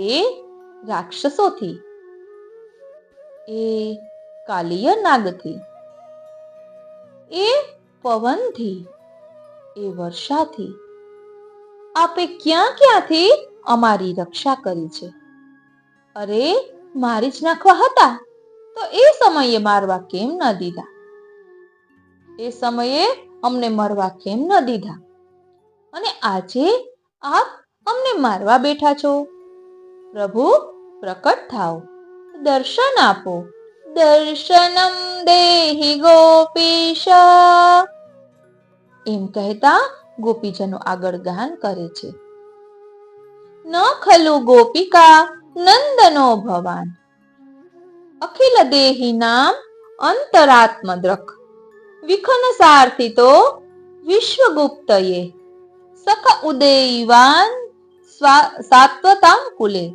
એ રાક્ષસોથી, એ કાલિય નાગથી, એ પવનથી, એ વર્ષાથી આપે ક્યાં ક્યાંથી અમારી રક્ષા કરી છે. અરે મારી જ નાખવા હતા તો એ સમયે મારવા કેમ ન દીધા? એ સમયે અમને મરવા કેમ ન દીધા? અને આજે આપ અમને મારવા બેઠા છો. પ્રભુ પ્રકટ થાઓ, દર્શન આપો. દર્શનમ દેહી ગોપીશ. એમ કહેતા ગોપીજનો આગળ ગાન કરે છે, ન ખલુ ગોપિકા નંદનો ભવાન, અખિલ દેહી નામ અંતરાત્મ દ્રક, વિખન સાર્થિતો વિશ્વગુપ્તયે, સખ ઉદયવાન સાત્વતામ કુલે.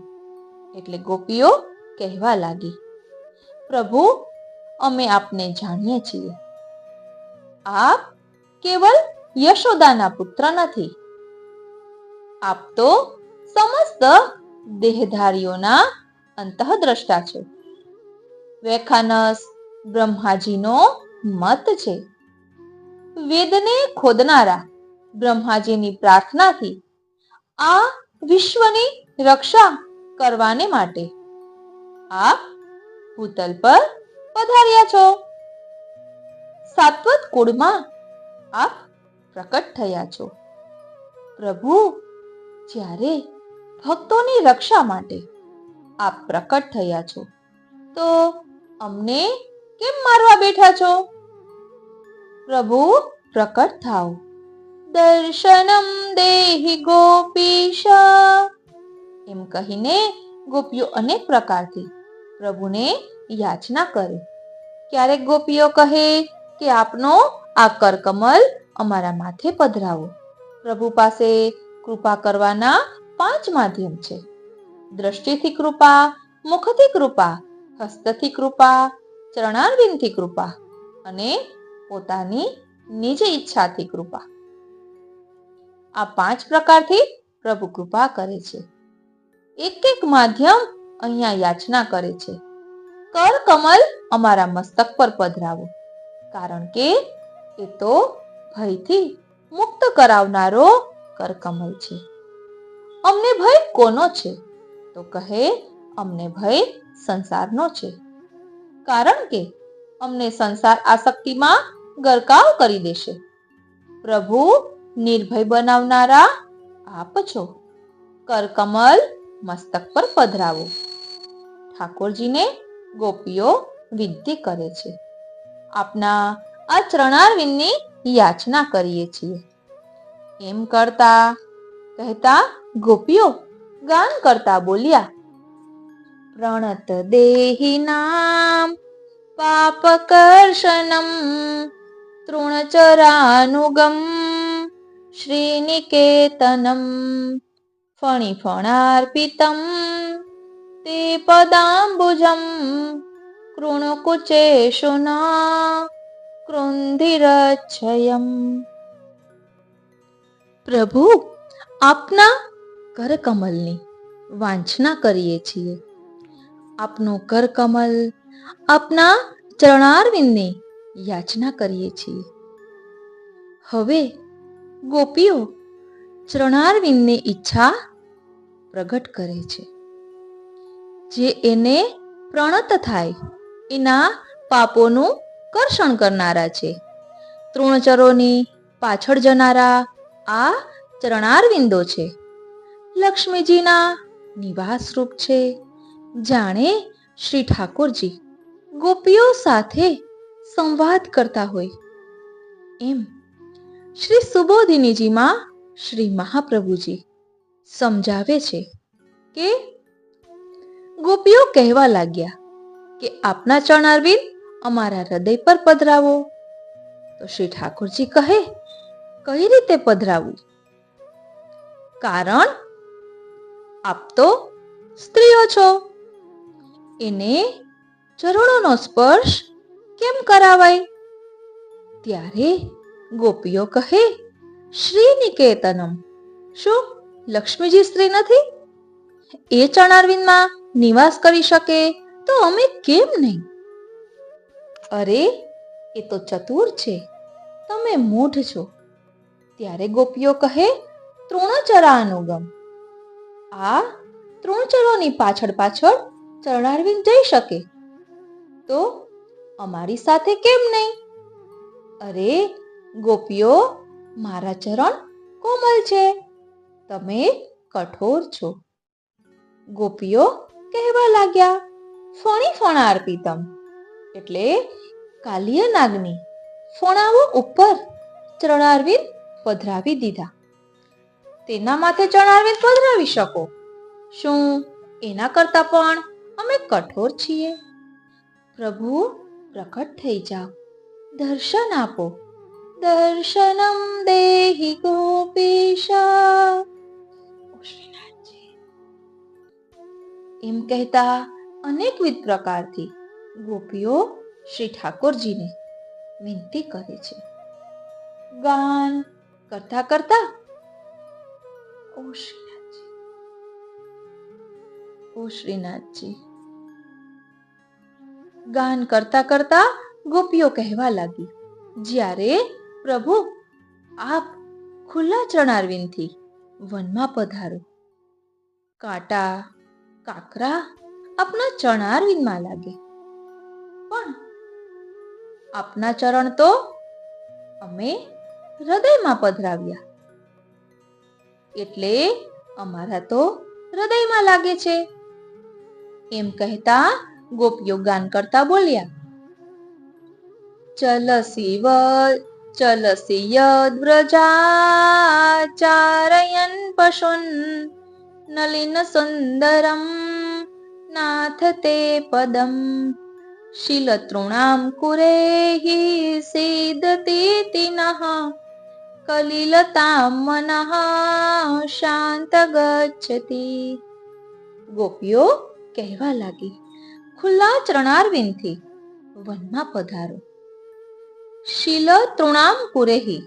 એટલે ગોપીઓ કહેવા લાગી, પ્રભુ અમે આપને જાણીએ છીએ. આપ કેવલ યશોદાના પુત્ર નથી, આપ તો સમસ્ત દેહધારીઓના અંતઃદ્રષ્ટા છે. વેખાનસ બ્રહ્માજીનો મત છે. વેદને ખોદનારા બ્રહ્માજીની પ્રાર્થનાથી આ વિશ્વની રક્ષા કરવાને માટે આપ ભૂતલ પર પધાર્યા છો. સાત્વત કુળમાં આપ પ્રકટ થયા છો. પ્રભુ, જ્યારે ભક્તોની રક્ષા માટે આપ પ્રકટ થયા છો, તો અમને કેમ મારવા બેઠા છો? પ્રભુ, પ્રકટ થાઓ. દર્શનમ દેહી ગોપીશા. એમ કહીને ગોપીઓ અનેક પ્રકારથી પ્રભુને યાચના કરે. ક્યારેક ગોપીઓ કહે કે આપનો આ કરકમલ અમારા માથે પધરાવો. પ્રભુ પાસે કૃપા કરવાના 5 માધ્યમ છે: દ્રષ્ટિથી કૃપા, મુખથી કૃપા, હસ્તથી કૃપા, ચરણારવિંદથી કૃપા અને પોતાની નિજ ઈચ્છાથી કૃપા. આ 5 પ્રકારથી પ્રભુ કૃપા કરે છે. એક એક માધ્યમ અહીંયા યાચના કરે છે. કર કમલ અમારા મસ્તક પર પધરાવો, કારણ કે એ તો ભયથી મુક્ત કરાવનારો કરકમલ છે. અમને ભય કોનો છે? તો કહે, અમને ભય સંસારનો છે, કારણ કે અમને સંસાર આસક્તિમાં ગરકાવ કરી દેશે. પ્રભુ, નિર્ભય બનાવનારા આપ છો. કરકમલ મસ્તક પર પધરાવો. ઠાકોરજીને ગોપીઓ વિનંતી કરે છે. આપના આ ચરણારવિંદની યાચના કરીએ છીએ. એમ કરતા કહેતા ગોપીઓ ગાન કરતા બોલ્યા: પ્રણત દેહિનામ પાપકર્ષણમ તૃણચરાનુગમ શ્રીનિકેતનમ ફણિફણાર્પિતમ તે પદાંબુજમ કૃણકુચેશુના કૃંધિરચ્છયમ. પ્રભુ, આપના કરકમલની વાંછના કરીએ છીએ. આપનું કરકમલ, આપના ચરણારવિંદની યાચના કરીએ છીએ. હવે ગોપીઓ ચરણારવિંદની ઈચ્છા પ્રગટ કરે છે. જે એને પ્રણત થાય એના પાપોનું કર્ષણ કરનારા છે. તૃણચરોની પાછળ જનારા આ ચરણારવિંદો છે. લક્ષ્મીજીના નિવાસ રૂપ છે. જાણે શ્રી ઠાકોરજી ગોપીઓ સાથે સંવાદ કરતા હોય એમ શ્રી સુબોધિનીજીમાં શ્રી મહાપ્રભુજી સમજાવે છે કે ગોપીઓ કહેવા લાગ્યા કે આપના ચરણારવિંદ અમારા હૃદય પર પધરાવો. તો શ્રી ઠાકોરજી કહે, કઈ રીતે પધરાવું? કારણ આપ તો સ્ત્રીઓ છો. એને ચરણોનો સ્પર્શ કેમ કરાવાય? ત્યારે ગોપીઓ કહે, શ્રી નિકેતનમ. શું લક્ષ્મીજી સ્ત્રી નથી? એ ચરણારવિંદમાં નિવાસ કરી શકે તો અમે કેમ નહીં? અરે, એ તો ચતુર છે, તમે મૂઢ છો. ત્યારે ગોપીઓ કહે, તૃણચરાનુગમ. આ તૃણચરોની પાછળ પાછળ ચરણારવિંદ જઈ શકે તો અમારી સાથે કેમ નહીં? અરે ગોપીઓ, મારા ચરણ કોમલ છે, તમે કઠોર છો. ગોપીઓ કહેવા લાગ્યા, ફણિફણાર્પિતમ, એટલે કાલિય નાગની ફણાઓ ઉપર ચરણારવિંદ પધરાવી દીધા. તેના માથે ચરણારવિંદ પધરાવી શકો? શું એના કરતા પણ અમે કઠોર છીએ? પ્રભુ, પ્રકટ થઈ જાઓ, દર્શન આપો. દર્શનમ દેહી ગોપીશા. એમ કહેતા અનેકવિધ પ્રકારથી ગોપીઓ શ્રી ઠાકોરજીને વિનંતી કરે છે. ગાન કરતા કરતા ઓ શ્રીનાથજી. ગાન કરતા કરતા ગોપીઓ કહેવા લાગી, જ્યારે પ્રભુ આપ ખુલ્લા ચરણારવિંદથી વનમાં પધારો, કાંટા કાકરા આપના ચરણારવિંદમાં લાગે, પણ આપના ચરણ તો અમે હૃદયમાં પધરાવ્યા, એટલે અમારા તો હૃદયમાં લાગે છે. એમ કહેતા ગોપીઓ ગાન કરતા બોલ્યા, ચલસી યદ્વ્રજાચારયન પશુન નલિન સુંદરમ નાથ તે પદમ શીલતૃણામ કુરેહિ સિદતીતિ નઃ કલિલતામ મનઃ શાંત ગચ્છતિ. ગોપીઓ કહેવા લાગી, ખુલ્લા ચરણારવિંદથી વનમાં પધારો. શીલ તૃણામ કુરેહિ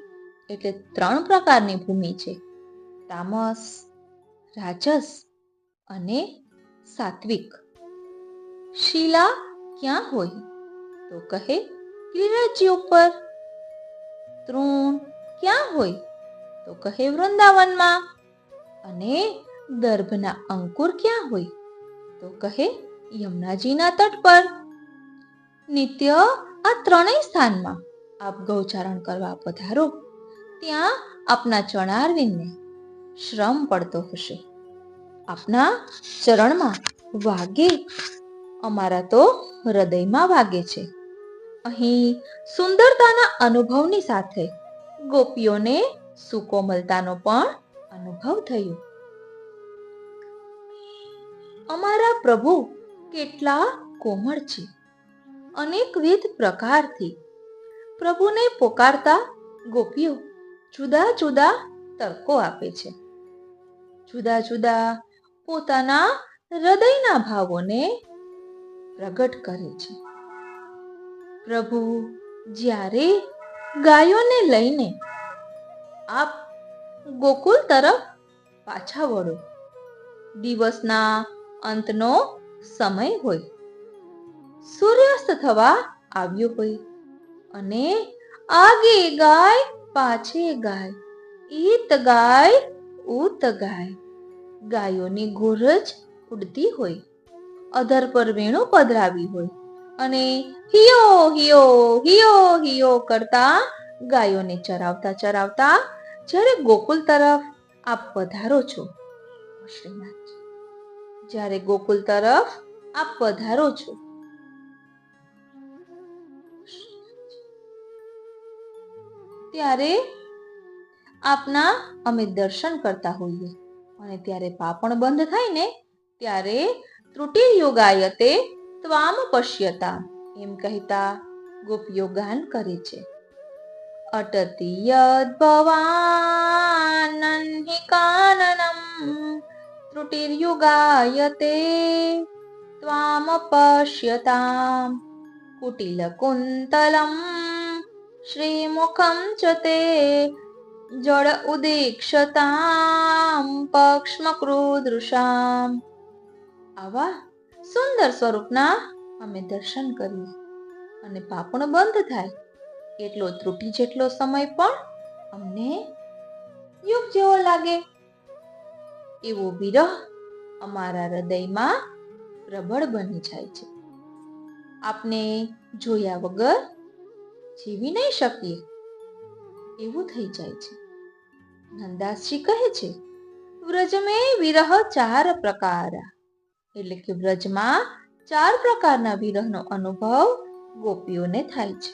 એટલે 3 પ્રકારની ભૂમિ છે, તામસ, રાજસ અને સાત્વિક. શીલા ક્યાં હોય તો કહે ગિરિરાજજી ઉપર. તૃણ ક્યાં હોય તો કહે વૃંદાવનમાં. અને દર્ભના અંકુર ક્યાં હોય તો કહે યમુનાજીના તટ પર. નિત્ય આ 3 સ્થાનમાં આપ ગૌચારણ કરવા પધારો, ત્યાં આપના ચરણારવિંદને શ્રમ પડતો હશે, આપના ચરણમાં વાગે, અમારા તો હૃદયમાં વાગે છે. અહીં સુંદરતાના અનુભવની સાથે ગોપીઓને સુકોમલતાનો પણ અનુભવ થયો. અમારા પ્રભુ કેટલા કોમળ છે. અનેકવિધ પ્રકારથી પ્રભુને પોકારતા ગોપીઓ જુદા જુદા તર્કો આપે છે, જુદા જુદા પોતાના હૃદયના ભાવોને પ્રગટ કરે છે. પ્રભુ જ્યારે ગાયોને લઈને આપ ગોકુલ તરફ પાછા વળો, દિવસના અંતનો સમય હોય, સૂર્યાસ્ત થવા આવ્યો હોય, અને આગે ગાય પાછે ગાય, ઈત ગાય ઉત ગાય, ગાયોની ગોરજ ઉડતી હોય, અધર પર વેણું પધરાવી હોય, અને હિયો હિયો હિયો હિયો કરતા ગાયોને ચરાવતા ચરાવતા જ્યારે ગોકુલ તરફ આપ પધારો છો, શ્રીનાથજી, જ્યારે ગોકુલ તરફ આપ પધારો છો, ત્યારે આપના અમે દર્શન કરતા હોઈએ, અને ત્યારે પાપણ બંધ થાય ને ત્યારે ત્રુટિર્યુગાયતે ત્વામ પશ્યતા એમ કહેતા ગોપીઓ ગાન કરે છે. અટતિ યદ્ભવાનન્હિ કાનનમ ત્રુટિર્યુગાયતે ત્વામ પશ્યતામ કુટિલ કુંતલમ શ્રીમુખમ ચ તે જળ ઉદીક્ષતામ પક્ષ્મકૃદૃશામ. આવા સુંદર સ્વરૂપના અમે દર્શન કરીએ, અને પાપણ બંધ થાય એટલો ત્રુટિ જેટલો સમય પણ અમને યુગ જેવો લાગે. એવો વિરહ અમારા હૃદયમાં પ્રબળ બની જાય છે. આપને જોયા વગર જીવી નહીં શકીએ એવું થઈ જાય છે. નંદાસજી કહે છે, વ્રજ મેં વિરહ 4 પ્રકારા, એટલે કે વ્રજમાં 4 પ્રકારના વિરહનો અનુભવ ગોપીઓને થાય છે.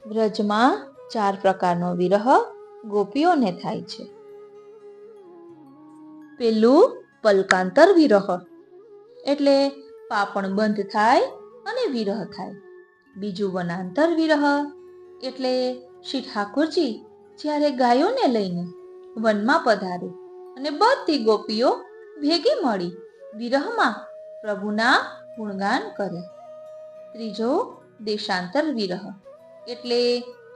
વ્રજમાં 4 પ્રકારનો વિરહ ગોપીઓને થાય છે. પેલું પલકાંતર વિરહ, એટલે પાપણ બંધ થાય અને વિરહ થાય. બીજું વનાંતર વિરહ, એટલે શ્રી ઠાકોરજી જ્યારે ગાયોને લઈને વનમાં પધારે અને બધી ગોપીઓ ભેગી મળી વિરહમાં પ્રભુના ગુણગાન કરે. ત્રીજો દેશાંતર વિરહ, એટલે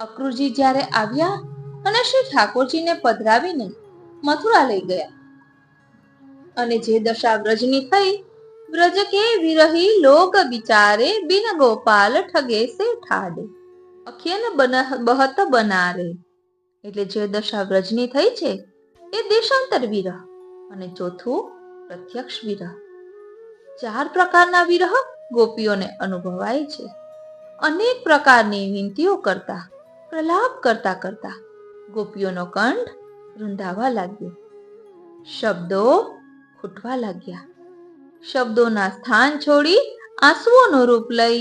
અક્રૂરજી જ્યારે આવ્યા અને શ્રી ઠાકોરજીને પધરાવીને મથુરા લઈ ગયા. અને જે દશા વ્રજની થઈ, વ્રજ કે વિરહી લોક બિચારે બિન ગોપાલ ઠગે સે ઠાડે અખિયન બહત બનારે. એટલે જે દશા વ્રજની થઈ છે એ દેશાંતર વિરહ, અને ચોથું પ્રત્યક્ષ વિરહ. 4 પ્રકારના વિરહ ગોપીઓને અનુભવાય છે. અનેક પ્રકારની વિનંતીઓ કરતા, પ્રલાપ કરતા કરતા ગોપીઓનો કંઠ રૂંધાવા લાગ્યો. શબ્દો ખૂટવા લાગ્યા. શબ્દોના સ્થાન છોડી આંસુઓનું રૂપ લઈ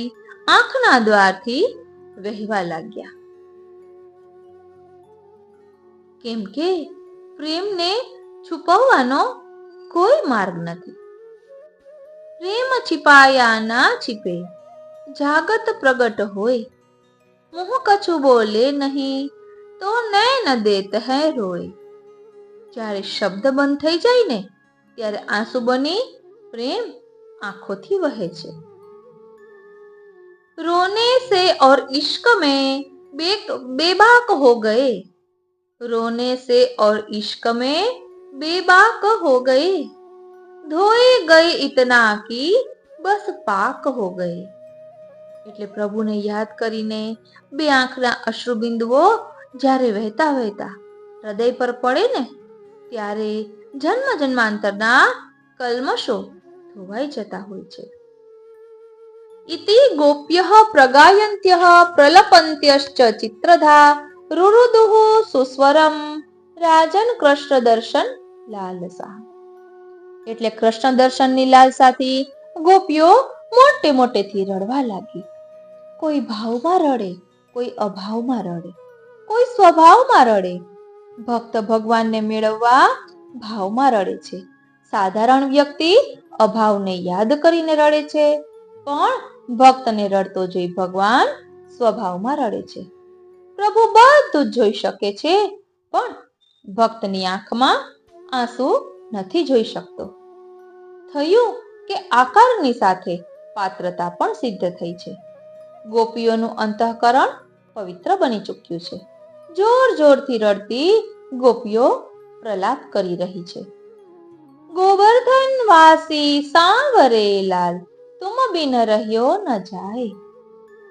આંખના દ્વારથી વહેવા લાગ્યા. કેમ કે પ્રેમને છુપાવવાનો કોઈ માર્ગ નથી. પ્રેમ छिपाया ना छिपे, જાગત પ્રગટ હોય. મુહ કછું બોલે નહીં તો નૈન દેત હૈ રોય. જ્યારે શબ્દ બંધ થઈ જાય ને ત્યારે આંસુ બની પ્રેમ આંખોથી વહે છે. रोने से और इश्क में बेबाक हो गए, रोने से और इश्क में बेबाक हो गए, धोए गए इतना की बस पाक हो गए. એટલે પ્રભુને યાદ કરીને બે આંખના અશ્રુબિંદુઓ જ્યારે વહેતા વહેતા હૃદય પર પડે ને ત્યારે જન્મ જન્માંતરના કલ્મશો ધોવાઈ જતા હોય છે. इति गोप्यः प्रगायन्त्यः प्रलपन्त्यश्च चित्रधा रुरुदुः सुस्वरम રાજન કૃષ્ણ દર્શન લાલસા. એટલે કૃષ્ણ દર્શનની લાલસાથી ગોપીઓ મોટે મોટેથી રડવા લાગી. કોઈ ભાવમાં રડે, કોઈ અભાવમાં રડે, કોઈ સ્વભાવમાં રડે. ભક્ત ભગવાનને મેળવવા ભાવમાં રડે છે. સાધારણ વ્યક્તિ અભાવને યાદ કરીને રડે છે, પણ ભક્તને રડતો જોઈ ભગવાન સ્વભાવમાં રડે છે. પ્રભુ બધું જ જોઈ શકે છે, પણ ભક્તની આંખમાં આંસુ નથી જોઈ શકતો. થયું કે આકારની સાથે પાત્રતા પણ સિદ્ધ થઈ છે. ગોપીઓનું અંતઃકરણ પવિત્ર બની ચૂક્યું છે. જોર જોરથી રડતી ગોપીઓ પ્રલાપ કરી રહી છે. ગોવર્ધન વાસી સાંવરે લાલ तुम बिन रहियो न जाए,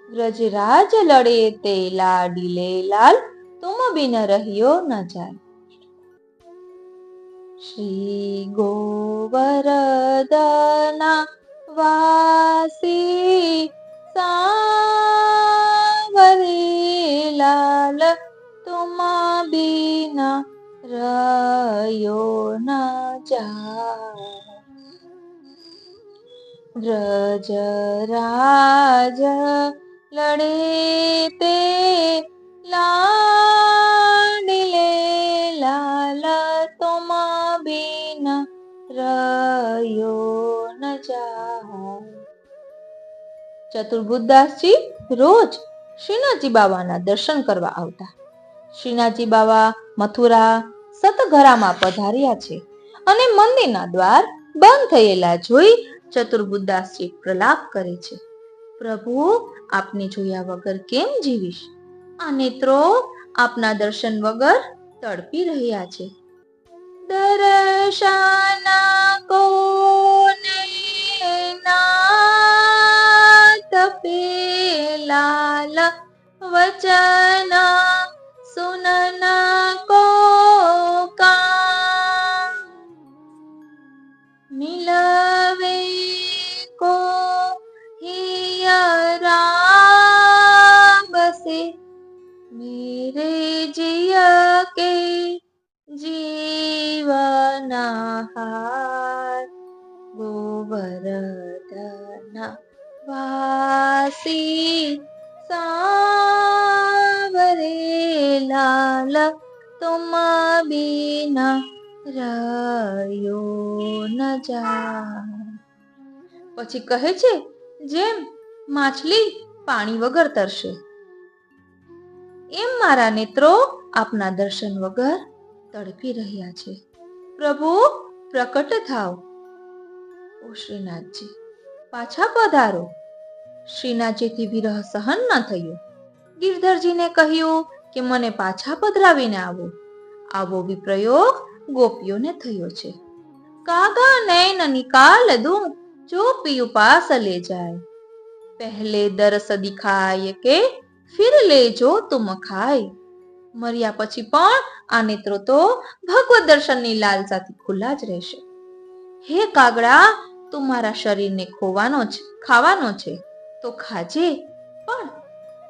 ब्रजराज लड़े ते लाडीले लाल तुम बिन रहियो न जाए. श्री गोवर्धना वासी सांवरे लाल तुम बिन रहियो न जाए, ब्रजराज लड़े ते लाडीले लाल तुम बिन रहियो न जाए. ચતુર્બુદ્ધદાસજી રોજ શ્રીનાથજી બાવાના દર્શન કરવા આવતા. શ્રીનાથજી બાવા મથુરા સતઘરામાં પધાર્યા છે અને મંદિરના દ્વાર બંધ થયેલા જોઈ ચતુર્બુદ્ધદાસજી પ્રલાપ કરે છે. પ્રભુ, આપને જોયા વગર કેમ જીવીશ? આ નેત્રો આપના દર્શન વગર તડપી રહ્યા છે. દર્શન કો નાથ પે લાલ વચન સુનના કો કા મિલવે को हियरा बसे मेरे जिया के जीवना हार गोवर्धन वासी सांवरे लाल तुम बिना રહ્યો ન જાય. પછી કહે છે, જેમ માછલી પાણી વગર તરસે, એમ મારા નેત્રો આપના દર્શન વગર તડપી રહ્યા છે. પ્રભુ, પ્રકટ થાવ. ઓ શ્રીનાથજી, પાછા પધારો. શ્રીનાથજીથી વિરહ સહન ન થયો. ગિરધરજીને કહ્યું કે મને પાછા પધરાવીને આવો. આવો વિપ્રયોગ ગોપીઓને થયો છે. કાગા નૈન નિકાલ દૂં જો પિયુ પાસ લે જાય. પહેલે દરસ દિખાય કે ફિર લેજો તુમ ખાય. મર્યા પછી પણ આ નેત્રો તો ભગવત દર્શનની લાલસાથી ખુલ્લા જ રહેશે. હે કાગડા, તું મારા શરીરને ખાવાનો છે તો ખાજે, પણ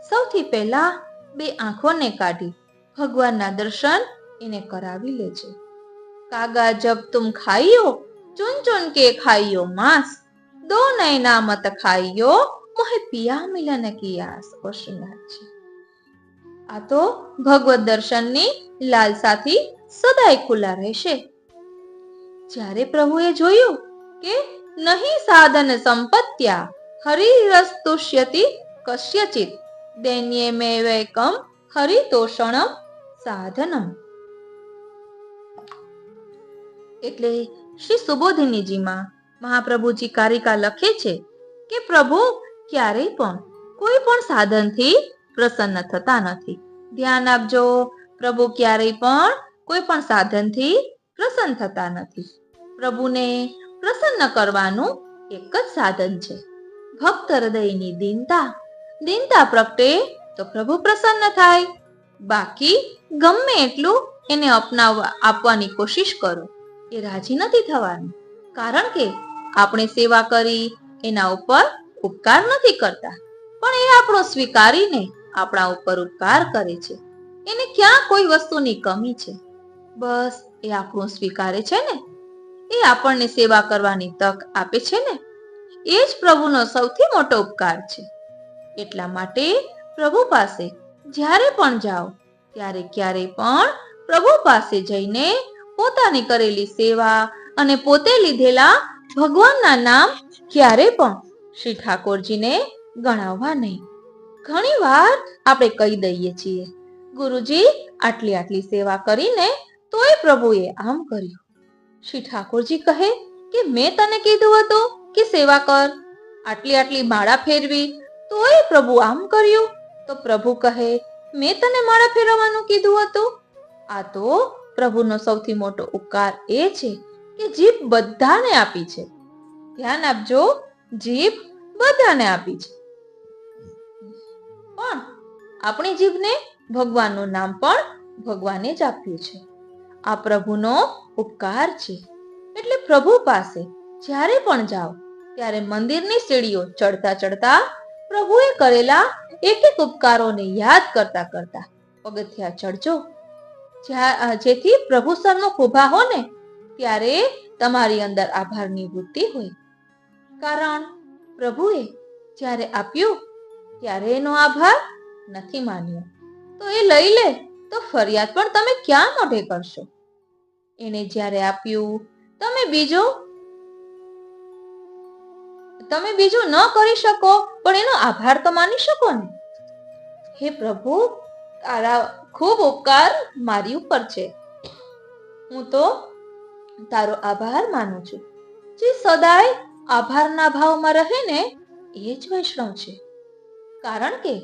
સૌથી પહેલા બે આંખોને કાઢી ભગવાનના દર્શન એને કરાવી લેજે. કાગા જબ તુમ ખાઈયો ચુન ચુન કે ખાઈયો માંસ, દો નૈના મત ખાઈયો મોહે પિયા મિલન કી આસ. કૃષ્ણનાથજી, આ તો ભગવત દર્શનની લાલસાથી સદાય ખુલ્લા રહેશે. જ્યારે પ્રભુએ જોયું કે નહીં સાધન સંપત્ત્યા હરિરસ્તુષ્યતિ કસ્યચિત દૈન્યમેવૈકમ હરિતોષણમ સાધનમ. એટલે શ્રી સુબોધિનીજીમાં મહાપ્રભુજી કારિકા લખે છે કે પ્રભુ ક્યારેય પણ કોઈ પણ સાધનથી પ્રસન્ન થતા નથી. ધ્યાન આપજો, પ્રભુ ક્યારેય પણ કોઈ પણ સાધનથી પ્રસન્ન થતા નથી. પ્રભુને પ્રસન્ન કરવાનું એક જ સાધન છે, ભક્ત હૃદયની દીનતા પ્રગટે તો પ્રભુ પ્રસન્ન થાય. બાકી ગમે એટલું એને આપવાની કોશિશ કરો, એ રાજી નથી થવાનું. કારણ કે આપણે સેવા કરી એના ઉપર ઉપકાર નથી કરતા, પણ એ આપણો સ્વીકારીને આપણા ઉપર ઉપકાર કરે છે. એને ક્યાં કોઈ વસ્તુની કમી છે? બસ એ આપણું સ્વીકારે છે ને, એ આપણને સેવા કરવાની તક આપે છે ને, એ જ પ્રભુનો સૌથી મોટો ઉપકાર છે. એટલા માટે પ્રભુ પાસે જ્યારે પણ જાઓ ત્યારે ક્યારેય પણ પ્રભુ પાસે જઈને પોતાની કરેલી સેવા અને પોતે લીધેલા ભગવાનના નામ ક્યારે પણ શ્રી ઠાકોરજીને ગણાવવા નહીં. ઘણી વાર આપણે કહી દઈએ છીએ, ગુરુજી આટલી સેવા કરીને તોય પ્રભુએ આમ કર્યું. શ્રી ઠાકોરજી કહે કે મેં તને કીધું હતું કે સેવા કર, આટલી માળા ફેરવી તોય પ્રભુ આમ કર્યું. તો પ્રભુ કહે મેં તને માળા ફેરવવાનું કીધું હતું. આ તો પ્રભુનો સૌથી મોટો ઉપકાર એ છે કે જીભ બધાને આપી છે. ધ્યાન આપજો, જીભ બધાને આપી છે, પણ આપણી જીભને ભગવાનનું નામ પણ ભગવાને જ આપ્યું છે. આ પ્રભુનો ઉપકાર છે. એટલે પ્રભુ પાસે જ્યારે પણ જાઓ ત્યારે મંદિરની સીડીઓ ચડતા પ્રભુએ કરેલા એક ઉપકારોને યાદ કરતા પગથિયા ચડજો, જેથી પ્રભુ સન્મુખ ઊભા હો ને ત્યારે તમારી અંદર આભારની વૃત્તિ હોય. કારણ પ્રભુએ જ્યારે આપ્યું ત્યારે એનો આભાર નથી માન્યો, તો એ લઈ લે તો ફરિયાદ પણ તમે ક્યાં મોઢે કરશો? એને જ્યારે આપ્યું તમે બીજું ન કરી શકો, પણ એનો આભાર તો માની શકો ને. હે પ્રભુ, તારા ખૂબ ઉપકાર મારી ઉપર છે, હું તો તારો આભાર માનું છું. જે સદાય આભારના ભાવમાં રહે ને એ જ વૈષ્ણવ છે. કારણ કે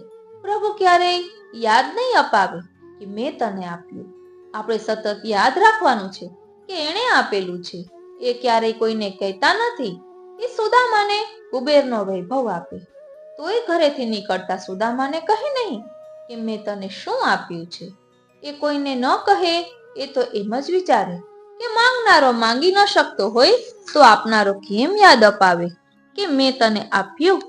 પ્રભુ ક્યારેય યાદ નહીં અપાવે કે મેં તને આપ્યું. આપણે સતત યાદ રાખવાનું છે કે એણે આપેલું છે. એ ક્યારેય કોઈને કહેતા નથી. એ સુદામાને કુબેરનો વૈભવ આપે તોય ઘરેથી નીકળતા સુદામાને કહે નહીં કે મેં તને શું આપ્યું છે. એ કોઈને ન કહે, એ તો એમ જ વિચારે કે માંગનારો માંગી ન શકતો હોય તો આપનારો કેમ યાદ અપાવે કે મેં તને આપ્યું.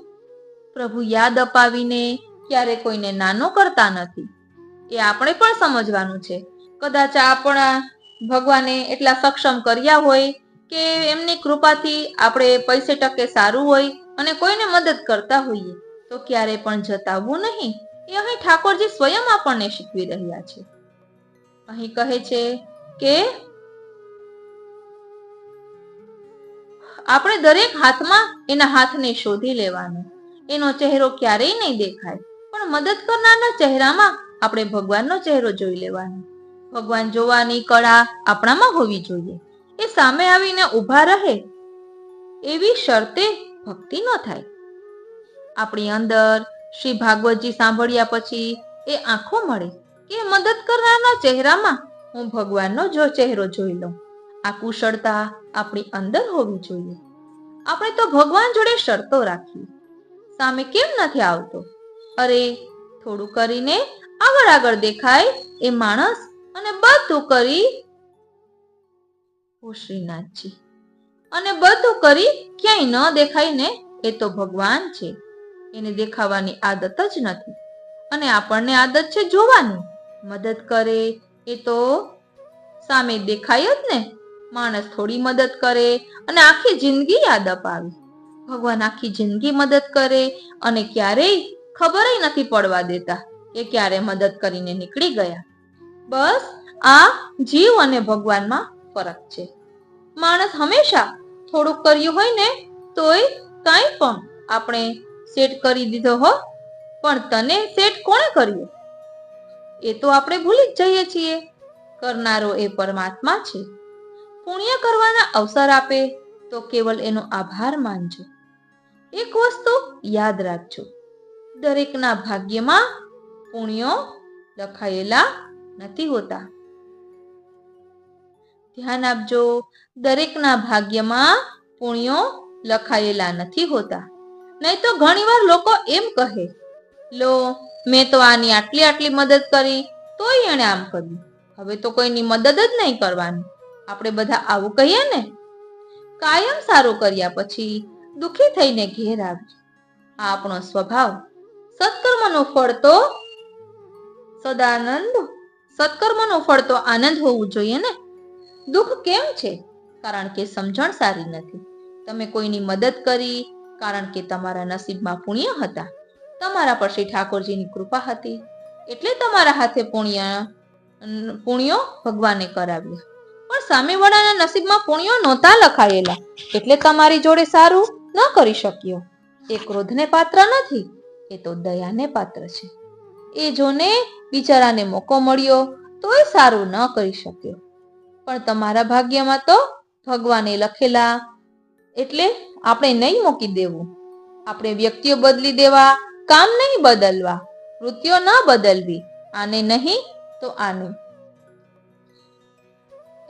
પ્રભુ યાદ અપાવીને ક્યારે કોઈને નાનો કરતા નથી. એ આપણે પણ સમજવાનું છે. કદાચ આપણા ભગવાને એટલા સક્ષમ કર્યા હોય કે એમની કૃપાથી આપણે પૈસે ટકે સારું હોય અને કોઈને મદદ કરતા હોઈએ તો ક્યારે પણ જતાવવું નહીં. એ અહીં ઠાકોરજી સ્વયં આપણને શીખવી રહ્યા છે. અહીં કહે છે કે આપણે દરેક હાથમાં એના હાથને શોધી લેવાનો. એનો ચહેરો ક્યારેય નહીં દેખાય, પણ મદદ કરનારના ચહેરામાં આપણે ભગવાનનો ચહેરો જોઈ લેવાનો. ભગવાન જોવાની કળા આપણામાં હોવી જોઈએ. એ સામે આવીને ઊભા રહે એવી શરતે ભક્તિ ન થાય. આપણી અંદર શ્રી ભાગવતજી સાંભળ્યા પછી એ આંખો મળે કે મદદ કરનારના ચહેરામાં હું ભગવાનનો ચહેરો જોઈ લઉં. આ કુશળતા આપણી અંદર હોવી જોઈએ. આપણે તો ભગવાન જોડે શરતો રાખીએ, સામે કેમ નથી આવતો? અરે થોડું કરીને આગળ દેખાય એ માણસ, અને બધું કરી શ્રીનાથજી, અને બધું કરી ક્યાંય ન દેખાય ને એ તો ભગવાન છે. એને દેખાવાની આદત જ નથી, અને આપણને આદત છે જોવાની. મદદ કરે એ તો સામે દેખાય જ ને. માણસ થોડી મદદ કરે અને આખી જિંદગી યાદ અપાવે. ભગવાન આખી જિંદગી મદદ કરે અને ક્યારેય ખબર નથી પડવા દેતા કે ક્યારે મદદ કરીને નીકળી ગયા. બસ આ જીવ અને ભગવાનમાં ફરક છે. માણસ હંમેશા થોડુંક કર્યું હોય ને તોય કાંઈ પણ આપણે સેટ કરી દીધો હો, પણ તને સેટ કોણે કર્યું એ તો આપણે ભૂલી જ જઈએ છીએ. કરનારો એ પરમાત્મા છે. પુણ્ય કરવાના અવસર આપે તો કેવલ એનો આભાર માનજો. એક વસ્તુ યાદ રાખજો, દરેકના ભાગ્યમાં પુણ્યો લખાયેલા નથી હોતા. ધ્યાન આપજો, દરેકના ભાગ્યમાં પુણ્યો લખાયેલા નથી હોતા. નહીં તો ઘણીવાર લોકો એમ કહે, લો મેં તો આની આટલી મદદ કરી તોય એણે આમ કર્યું, હવે તો કોઈની મદદ જ નહીં કરવાની. આપણે બધા આવું કહીએ ને. કાયમ સારું કર્યા પછી દુખી થઈને ઘેર આવજો. આ આપણો સ્વભાવ. સત્કર્મનું ફળ તો સદાનંદ, સત્કર્મનું ફળ તો આનંદ હોવું જોઈએ ને. દુઃખ કેમ છે? કારણ કે સમજણ સારી નથી. તમે કોઈની મદદ કરી કારણ કે તમારા નસીબમાં પુણ્ય હતા, તમારા પર શ્રી ઠાકોરજીની કૃપા હતી, એટલે તમારા હાથે પુણ્યો ભગવાને કરાવ્યા. પણ સામેવાળાના નસીબમાં પુણ્યો નહોતા લખાયેલા, એટલે તમારી જોડે સારું ન કરી શક્યો. એ ક્રોધને પાત્ર નથી, એ તો દયાને પાત્ર છે. એ જોને બિચારાને મોકો મળ્યો તોય સારું ન કરી શક્યો. પણ તમારા ભાગ્યમાં તો ભગવાને લખેલા, એટલે આપણે નહીં મૂકી દેવું. આપણે વ્યક્તિઓ બદલી દેવા, કામ નહીં બદલવા, વૃત્તિઓ ન બદલવી, આને નહીં તો આને.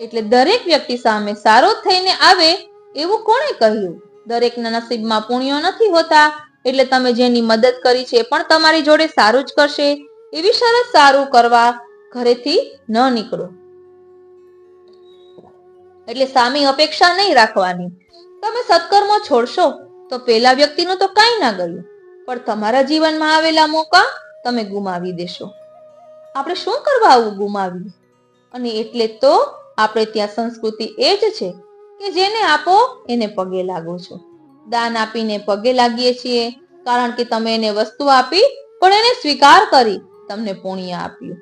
એટલે દરેક વ્યક્તિ સામે સારો થઈને આવે એવું કોણે કહ્યું? દરેકના નસીબમાં પુણ્યો નથી હોતા, એટલે તમે જેની મદદ કરી છે પણ તમારી જોડે સારું જ કરશે એવી શરત સારું કરવા ઘરેથી ન નીકળો. એટલે સામી અપેક્ષા નહીં રાખવાની. તમે સત્કર્મો છોડશો તો પેલા વ્યક્તિનું તો કાંઈ ના ગયું, પણ તમારા જીવનમાં આવેલા મોકા તમે ગુમાવી દેશો. આપણે શું કરવા આવું ગુમાવીએ? અને એટલે તો આપણે ત્યાં સંસ્કૃતિ એ જ છે કે જેને આપો એને પગે લાગો છો. દાન આપીને પગે લાગીએ છીએ કારણ કે તમે એને વસ્તુ આપી પણ એને સ્વીકાર કરી, તમને પુણ્ય આપ્યું.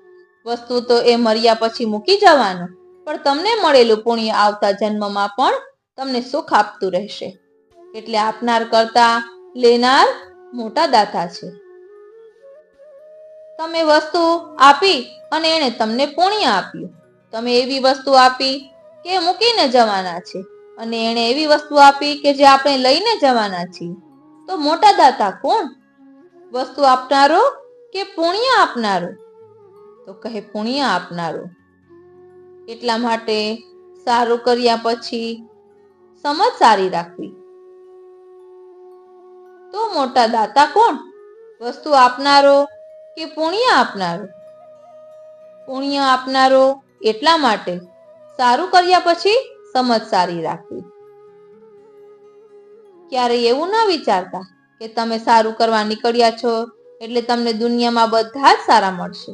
વસ્તુ તો એ મર્યા પછી મૂકી જવાનું, પણ તમને મળેલું પુણ્ય આવતા જન્મમાં પણ તમને સુખ આપતું રહેશે. એટલે આપનાર કરતા લેનાર મોટા દાતા છે. તમે વસ્તુ આપી અને એને તમને પુણ્ય આપ્યું. તમે એવી વસ્તુ આપી કે મૂકીને જવાના છે, અને એને એવી વસ્તુ આપી કે જે આપણે લઈને જવાના છીએ. તો મોટા દાતા કોણ? વસ્તુ આપનારો કે પુણ્ય આપનારો? તો કહે પુણ્ય આપનારો. એટલા માટે સારું કર્યા પછી સમજ સારી રાખવી. તો મોટા દાતા કોણ? વસ્તુ આપનારો કે પુણ્ય આપનારો? પુણ્ય આપનારો. એટલા માટે સારું કર્યા પછી સમજ સારી રાખવી. ક્યારેય એવું ન વિચારતા કે તમે સારું કરવા નીકળ્યા છો એટલે તમને દુનિયામાં બધા જ સારા મળશે.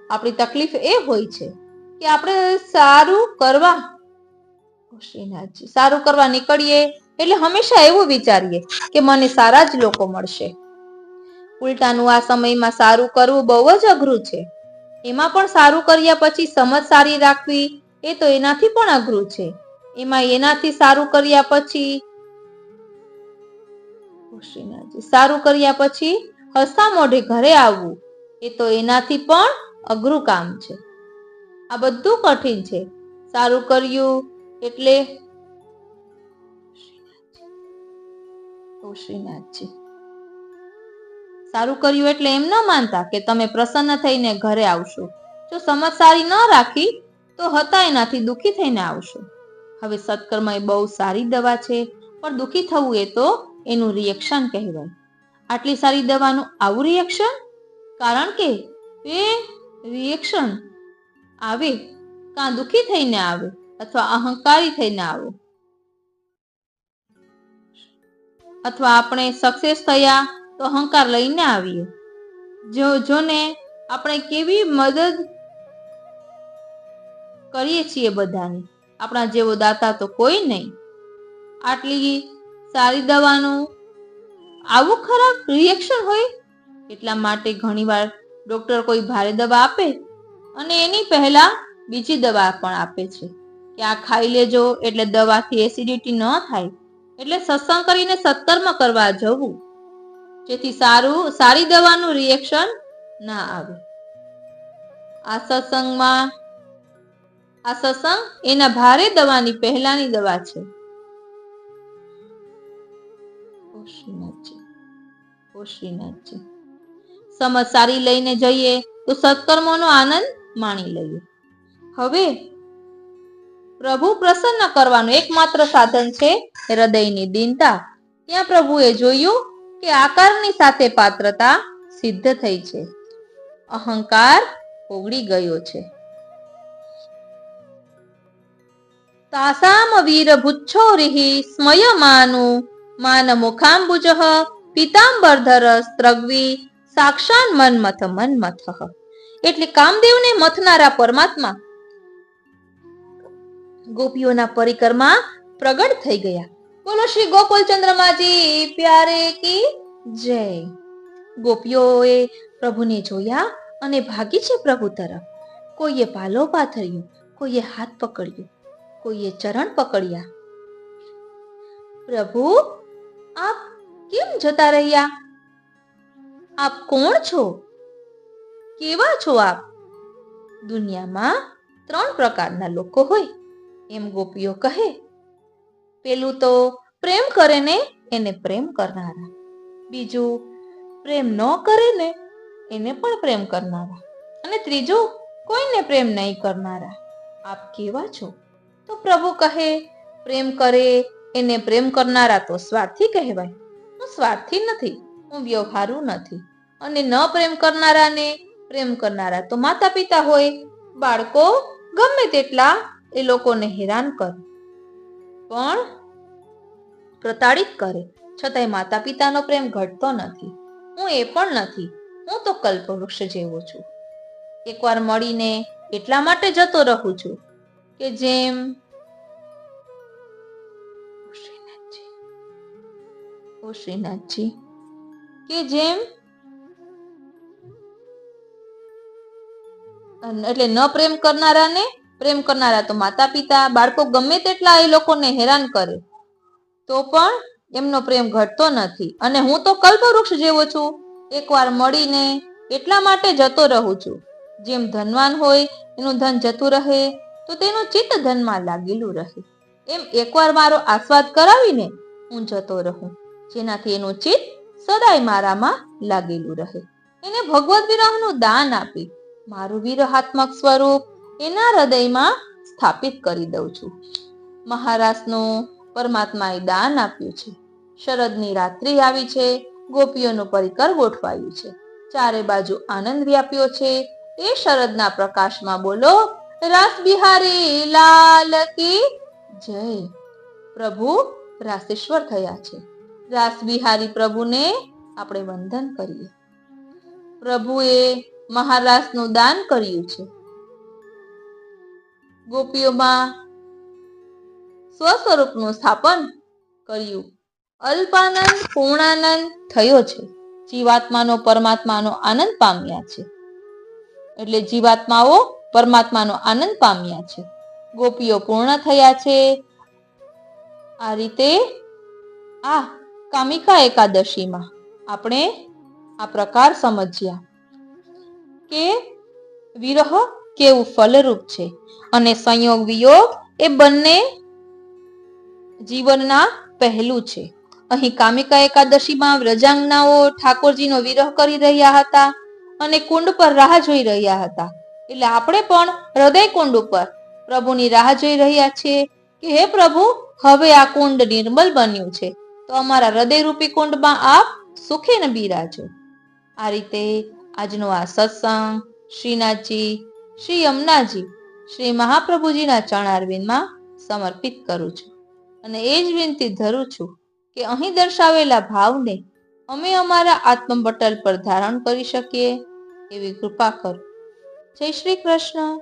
આપણી તકલીફ એ હોય છે કે આપણે સારું કરવા નીકળીએ એટલે હંમેશા એવું વિચારીએ કે મને સારા જ લોકો મળશે. ઉલટાનું આ સમયમાં સારું કરવું બહુ જ અઘરું છે. એમાં પણ સારું કર્યા પછી સમજ સારી રાખવી એ તો એનાથી પણ અઘરું છે. એનાથી સારું કર્યા પછી હસતા મોઢે ઘરે આવવું એ તો એનાથી પણ અઘરું કામ છે. આ બધું કઠિન છે. સારું કર્યું એટલે શ્રીનાથજી, સારું કર્યું એટલે એમ ન માનતા કે તમે પ્રસન્ન થઈને ઘરે આવશો. જો સમજ સારી ન રાખી તો હતા એનાથી દુઃખી થઈને આવશો. હવે સત્કર્મ એ બહુ સારી દવા છે, પણ દુઃખી થવું એ તો એનું રિએક્શન કહેવાય. આટલી સારી દવાનું આવું રિએક્શન? કારણ કે એ રિએક્શન આવે કાં દુઃખી થઈને આવે અથવા અહંકારી થઈને આવે, અથવા આપણે સક્સેસ થયા તો અહંકાર લઈને આવીએ. જોને આપણે કેવી મદદ કરીએ છીએ બધાની, આપણા જેવો દાતા તો કોઈ નહીં. આટલી સારી દવાનું આવું ખરાબ રિએક્શન હોય. એટલા માટે ઘણીવાર ડોક્ટર કોઈ ભારે દવા આપે અને એની પહેલા બીજી દવા પણ આપે છે કે આ ખાઈ લેજો એટલે દવાથી એસિડિટી ન થાય, એટલે સત્સંગ કરીને સત્કર્મ કરવા જવું, જેથી સારી દવાનું રિએક્શન ના આવે. આ સત્સંગ એના ભારે દવાની પહેલાની દવા છે. શ્રીનાથજી, સમજ સારી લઈને જઈએ તો સત્કર્મોનો આનંદ માણી લઈએ. હવે પ્રભુ પ્રસન્ન કરવાનું એકમાત્ર સાધન છે હૃદયની દીનતા. ત્યાં પ્રભુએ જોયું કે આકારની સાથે પાત્રતા સિદ્ધ થઈ છે, અહંકાર ઓગળી ગયો છે. તાસામ વીર ભુચ્છોરિહિ સ્મયમાનુ માન મુખાંબુજઃ પીતાંબરધર સ્ત્રગ્વી સાક્ષાન મન્મથ. એટલે કામદેવને મથનારા પરમાત્મા ગોપીઓના પરિકરમાં પ્રગટ થઈ ગયા. બોલો શ્રી ગોકુલચંદ્રમાજી પ્યારે કી જય. ગોપીઓએ પ્રભુને જોયા અને ભાગી છે પ્રભુ તરફ. કોઈએ પાલો પાથર્યો, કોઈએ હાથ પકડ્યો, કોઈએ ચરણ પકડ્યા. પ્રભુ, આપ કેમ જતા રહ્યા? આપ કોણ છો? કેવા છો આપ? દુનિયામાં 3 પ્રકારના લોકો હોય એમ ગોપીઓ કહે. પેલું તો પ્રેમ કરે ને એને પ્રેમ કરનારા, બીજું પ્રેમ ન કરે ને એને પણ પ્રેમ કરનારા, અને ત્રીજું કોઈને પ્રેમ નહીં કરનારા. આપ કેવા છો? તો પ્રભુ કહે, પ્રેમ કરે એને પ્રેમ કરનારા તો સ્વાર્થી કહેવાય. હું સ્વાર્થી નથી, હું વ્યવહારુ નથી. અને ન પ્રેમ કરનારાને પ્રેમ કરનારા તો માતા પિતા હોય, બાળકો ગમે તેટલા એ લોકોને હેરાન કરે, પણ પ્રતાડિત કરે, છતાંય માતા પિતાનો પ્રેમ ઘટતો નથી. હું એ પણ નથી, હું તો કલ્પવૃક્ષ જેવો છું. એકવાર મળીને એટલા માટે જતો રહું છું કે જેમ શ્રીનાથજી કે જેમ એટલે ન પ્રેમ કરનારાને પ્રેમ કરનારા તો માતા પિતા, બાળકો ગમે તેટલા એ લોકોને હેરાન કરે તો પણ એમનો પ્રેમ ઘટતો નથી. અને હું તો કલ્પવૃક્ષ જેવો છું, એકવાર મળીને એટલા માટે જતો રહું છું. જેમ ધનવાન હોય એનું ધન જતું રહે તો તેનું ચિત્ત ધનમાં લાગેલું રહે, એમ એકવાર મારો આસ્વાદ કરાવીને હું જતો રહું, જેનાથી એનું ચિત્ત સદાય મારામાં લાગેલું રહે. એને ભગવદ વિરહનું દાન આપી મારું વિરહાત્મક સ્વરૂપ એના હૃદયમાં સ્થાપિત કરી દઉં છું. મહારાસનું પરમાત્માએ દાન આપ્યું છે. શરદની રાત્રિ આવી છે, ગોપીઓનું પરિકર ગોઠવાયું છે, ચારે બાજુ આનંદ વ્યાપ્યો છે. એ શરદના પ્રકાશમાં બોલો રાસ બિહારી લાલ કી જય. પ્રભુ રાસેશ્વર થયા છે. રાસ બિહારી પ્રભુને આપણે વંદન કરીએ. પ્રભુએ મહારાસનું દાન કર્યું છે. ગોપીઓમાં સ્વસ્વરૂપનું સ્થાપન કર્યું. અલ્પાનંદ પૂર્ણાનંદ થયો છે. જીવાત્માનો પરમાત્માનો આનંદ પામ્યા છે. એટલે જીવાત્માઓ પરમાત્માનો આનંદ પામ્યા છે. ગોપીઓ પૂર્ણ થયા છે. આ રીતે આ કામિકા એકાદશીમાં આપણે આ પ્રકાર સમજ્યા કે વિરહ કેવું ફલરૂપ છે અને સંયોગ વિયોગ એ બંને જીવનના પહેલું છે. અહીં કામિકા એકાદશીમાં વ્રજાંગનાઓ ઠાકોરજીનો વિરહ કરી રહ્યા હતા અને કુંડ પર રાહ જોઈ રહ્યા હતા એટલે આપણે પણ હૃદય કુંડ ઉપર પ્રભુની રાહ જોઈ રહ્યા છીએ કે હે પ્રભુ, હવે આ કુંડ નિર્મલ બન્યું છે, તો અમારા હૃદયરૂપી કુંડમાં આપ સુખેને બિરાજો. આ રીતે આજનો આ સત્સંગ શ્રીનાથજી, શ્રી યમુનાજી, શ્રી મહાપ્રભુજીના ચરણારવિંદમાં સમર્પિત કરું છું અને એ જ વિનંતી ધરું છું કે અહીં દર્શાવેલા ભાવને અમે અમારા આત્મપટલ પર ધારણ કરી શકીએ એવી કૃપા કરો. જય શ્રી કૃષ્ણ.